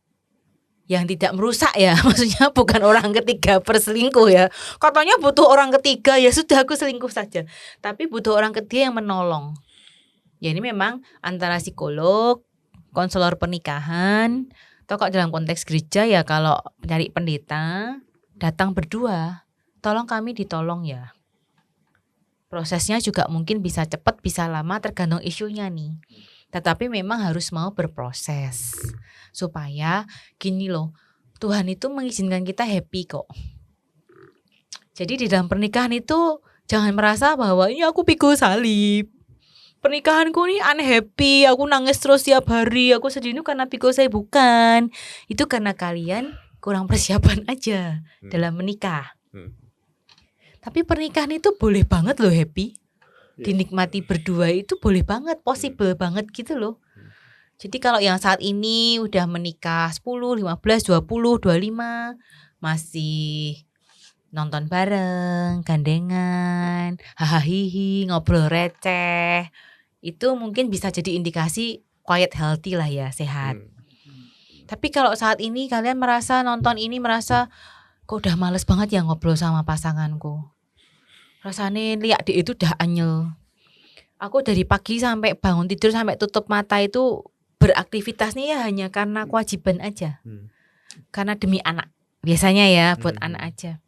yang tidak merusak ya, maksudnya bukan orang ketiga perselingkuh ya. Katanya butuh orang ketiga, ya sudah aku selingkuh saja. Tapi butuh orang ketiga yang menolong. Ya ini memang antara psikolog, konselor pernikahan, atau kalau dalam konteks gereja ya kalau nyari pendeta, datang berdua. Tolong kami ditolong ya. Prosesnya juga mungkin bisa cepat, bisa lama tergantung isunya nih. Tetapi memang harus mau berproses. Supaya gini loh, Tuhan itu mengizinkan kita happy kok. Jadi di dalam pernikahan itu jangan merasa bahwa ini aku pikul salib. Pernikahanku ini unhappy, aku nangis terus tiap hari, aku sedih itu karena pikul salib. Bukan. Itu karena kalian kurang persiapan aja dalam menikah. Tapi pernikahan itu boleh banget loh happy. dinikmati berdua itu boleh banget, possible banget gitu loh. Jadi kalau yang saat ini udah menikah 10, 15, 20, 25 masih nonton bareng, gandengan, hahaha, ngobrol receh, itu mungkin bisa jadi indikasi quiet healthy lah ya, sehat. Tapi kalau saat ini kalian merasa nonton ini merasa kok udah males banget ya ngobrol sama pasanganku. Rasanya lihat dia itu udah anyel. Aku dari pagi sampai bangun tidur sampai tutup mata itu beraktivitasnya ya hanya karena kewajiban aja. Karena demi anak. Biasanya ya buat anak aja.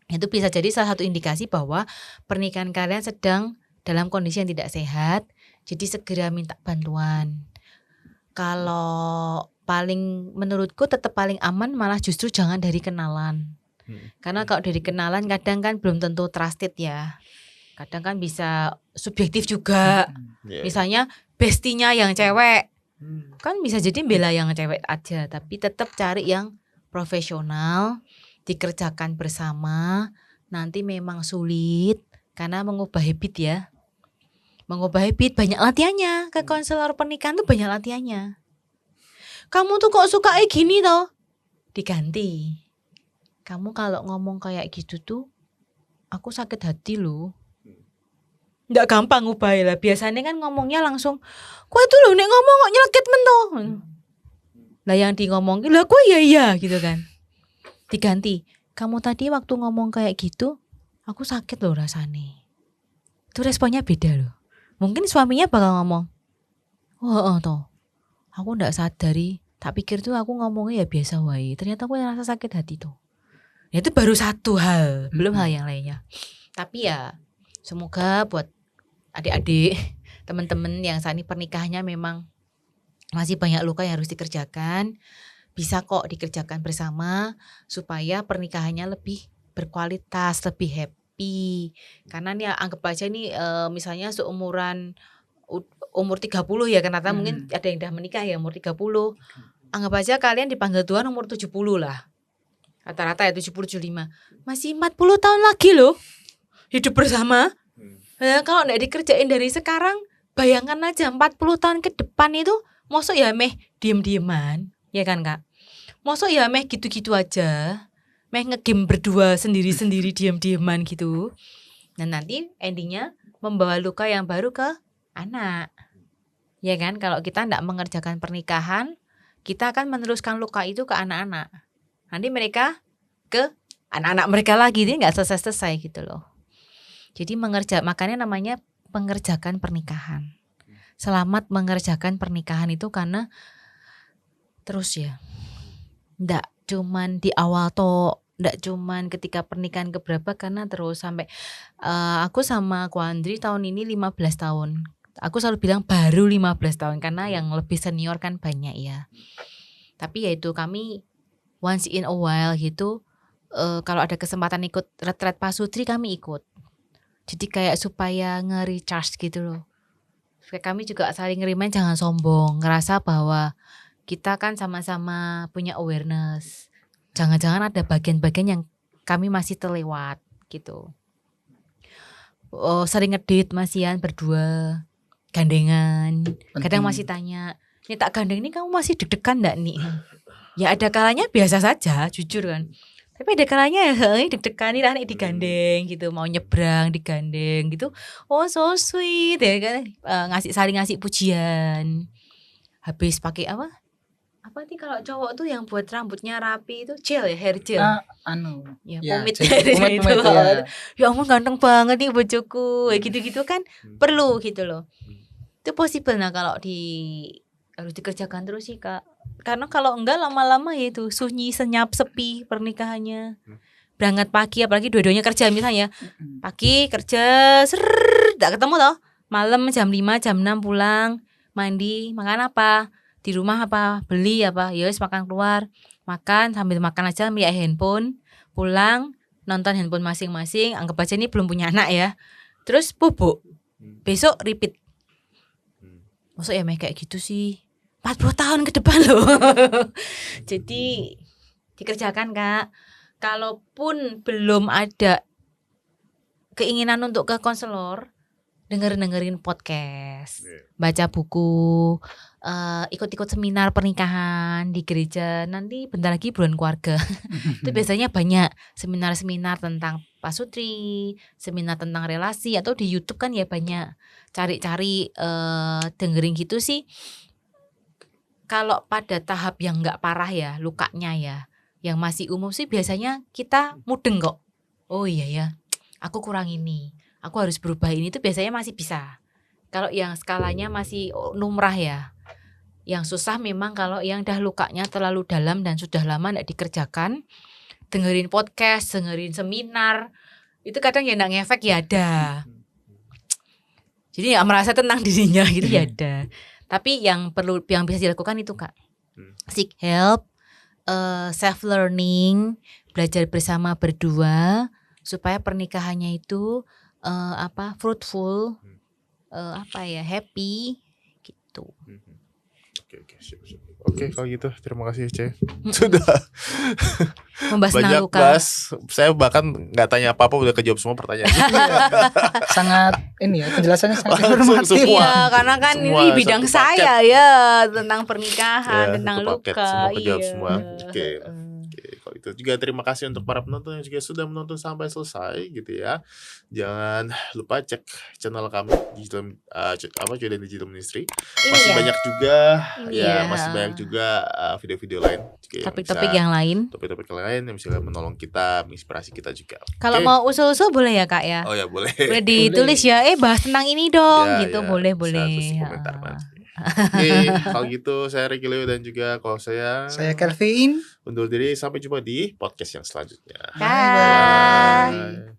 Itu bisa jadi salah satu indikasi bahwa pernikahan kalian sedang dalam kondisi yang tidak sehat. Jadi segera minta bantuan. Kalau menurutku tetap paling aman malah justru jangan dari kenalan. Karena kalau dari kenalan kadang kan belum tentu trusted ya. Kadang kan bisa subjektif juga. Misalnya bestinya yang cewek. Kan bisa jadi bela yang cewek aja. Tapi tetap cari yang profesional. Dikerjakan bersama. Nanti memang sulit. Karena mengubah habit ya. Mengubah habit banyak latihannya. Ke konselor pernikahan tuh banyak latihannya. Kamu tuh kok suka gini toh? Diganti. Kamu kalau ngomong kayak gitu tuh aku sakit hati loh. Nggak gampang ngubah lah. Biasanya kan ngomongnya langsung kok itu loh nek ngomong kok nyelekit mentoh. Lah yang di ngomong lah kok iya gitu kan. Diganti. Kamu tadi waktu ngomong kayak gitu aku sakit loh rasanya. Itu responnya beda loh. Mungkin suaminya bakal ngomong toh. Aku nggak sadari. Tak pikir tuh aku ngomongnya ya biasa wae. Ternyata aku ngerasa sakit hati tuh. Itu baru satu hal, belum hal yang lainnya. Tapi ya semoga buat adik-adik, teman-teman yang saat ini pernikahannya memang masih banyak luka yang harus dikerjakan, bisa kok dikerjakan bersama supaya pernikahannya lebih berkualitas, lebih happy. Karena nih anggap aja nih misalnya seumuran umur 30 ya, karena mungkin ada yang udah menikah ya umur 30. Anggap aja kalian dipanggil Tuhan umur 70 lah. Rata-rata ya 70-75. Masih 40 tahun lagi loh hidup bersama. Nah, kalau gak dikerjain dari sekarang, bayangkan aja 40 tahun ke depan itu mosok ya meh diem-dieman. Ya kan Kak? Mosok ya meh gitu-gitu aja. Meh ngegame berdua sendiri-sendiri diem-dieman gitu. Dan nanti endingnya membawa luka yang baru ke anak. Ya kan? Kalau kita gak mengerjakan pernikahan, kita akan meneruskan luka itu ke anak-anak. Nanti mereka ke anak-anak mereka lagi, dia nggak selesai-selesai gitu loh. Jadi makanya namanya mengerjakan pernikahan. Selamat mengerjakan pernikahan itu karena terus ya. Nggak cuman di awal toh, nggak cuman ketika pernikahan keberapa, karena terus sampai aku sama Ko Andri tahun ini 15 tahun. Aku selalu bilang baru 15 tahun karena yang lebih senior kan banyak ya. Tapi ya itu kami once in a while gitu, kalau ada kesempatan ikut retret pasutri kami ikut. Jadi kayak supaya nge-recharge gitu loh. Supaya kami juga saling ngerimain jangan sombong, ngerasa bahwa kita kan sama-sama punya awareness. Jangan-jangan ada bagian-bagian yang kami masih terlewat gitu. Sering ngedate masihan berdua, gandengan. Kadang masih tanya, "Ini tak gandeng ini kamu masih deg-degan enggak nih?" Ya ada kalanya biasa saja, jujur kan. Tapi ada kalanya deg-degan nih nih digandeng gitu, mau nyebrang digandeng gitu. Oh so sweet ya kan, saling ngasih pujian. Habis pakai apa? Apa sih kalau cowok tuh yang buat rambutnya rapi itu gel ya, hair gel. Ya pomade itu. Ya ampun ganteng banget nih bojoku. Gitu-gitu kan perlu gitu loh. Itu possible nah kalau harus dikerjakan terus sih Kak. Karena kalau enggak lama-lama ya itu sunyi, senyap, sepi pernikahannya. Berangkat pagi apalagi dua-duanya kerja misalnya. Pagi kerja, enggak ketemu toh. Malam jam 5, jam 6 pulang, mandi, makan apa? Di rumah apa? Beli apa? Ya wis makan keluar. Makan sambil makan aja lihat handphone, pulang nonton handphone masing-masing, anggap aja ini belum punya anak ya. Terus bubuk. Besok repeat. Maksud ya kayak gitu sih. 40 tahun ke depan loh. Jadi dikerjakan Kak. Kalaupun belum ada keinginan untuk ke konselor, dengerin podcast, Iya. baca buku, ikut-ikut seminar pernikahan di gereja. Nanti bentar lagi bulan keluarga. Itu biasanya banyak seminar-seminar tentang pasutri, seminar tentang relasi, atau di YouTube kan ya banyak. Cari-cari dengerin gitu sih. Kalau pada tahap yang nggak parah ya, lukanya ya, yang masih umum sih biasanya kita mudeng kok. Oh iya ya, aku kurang ini, aku harus berubah ini, itu biasanya masih bisa. Kalau yang skalanya masih lumrah ya, yang susah memang kalau yang dah lukanya terlalu dalam dan sudah lama tidak dikerjakan. Dengerin podcast, dengerin seminar, itu kadang ya nggak ngefek ya ada. Jadi nggak merasa tenang dirinya gitu ya ada. Tapi yang bisa dilakukan itu Kak, seek help, self learning, belajar bersama berdua supaya pernikahannya itu fruitful, happy gitu. Oke, kalau gitu terima kasih Ce. Sudah membahas banyak luka. bahas. Saya bahkan nggak tanya apa-apa udah kejawab semua pertanyaan. Sangat ini ya, penjelasannya sangat Langsung informatif. semua. Iya, karena kan Semua ini bidang satu saya paket. ya, tentang pernikahan, Ya, tentang satu paket, luka. semua kejawab Iya. semua. Oke, kalau itu juga terima kasih untuk para penonton yang juga sudah menonton sampai selesai gitu ya. Jangan lupa cek channel kami digital Jodan Digital Ministry. Masih Iya. banyak juga Iya. masih banyak juga video-video lain juga yang Topik-topik bisa- yang lain. topik-topik yang lain yang bisa menolong kita, menginspirasi kita juga. Kalau Oke. mau usul-usul boleh ya Kak ya. Oh ya boleh. Boleh ditulis ya, bahas tentang ini dong Ya, gitu, ya, boleh. bisa tulis di komentar nanti. Oke, kalau gitu saya Ricky Leo dan juga kalau saya Kelvin. undur diri, sampai jumpa di podcast yang selanjutnya. Bye. Bye.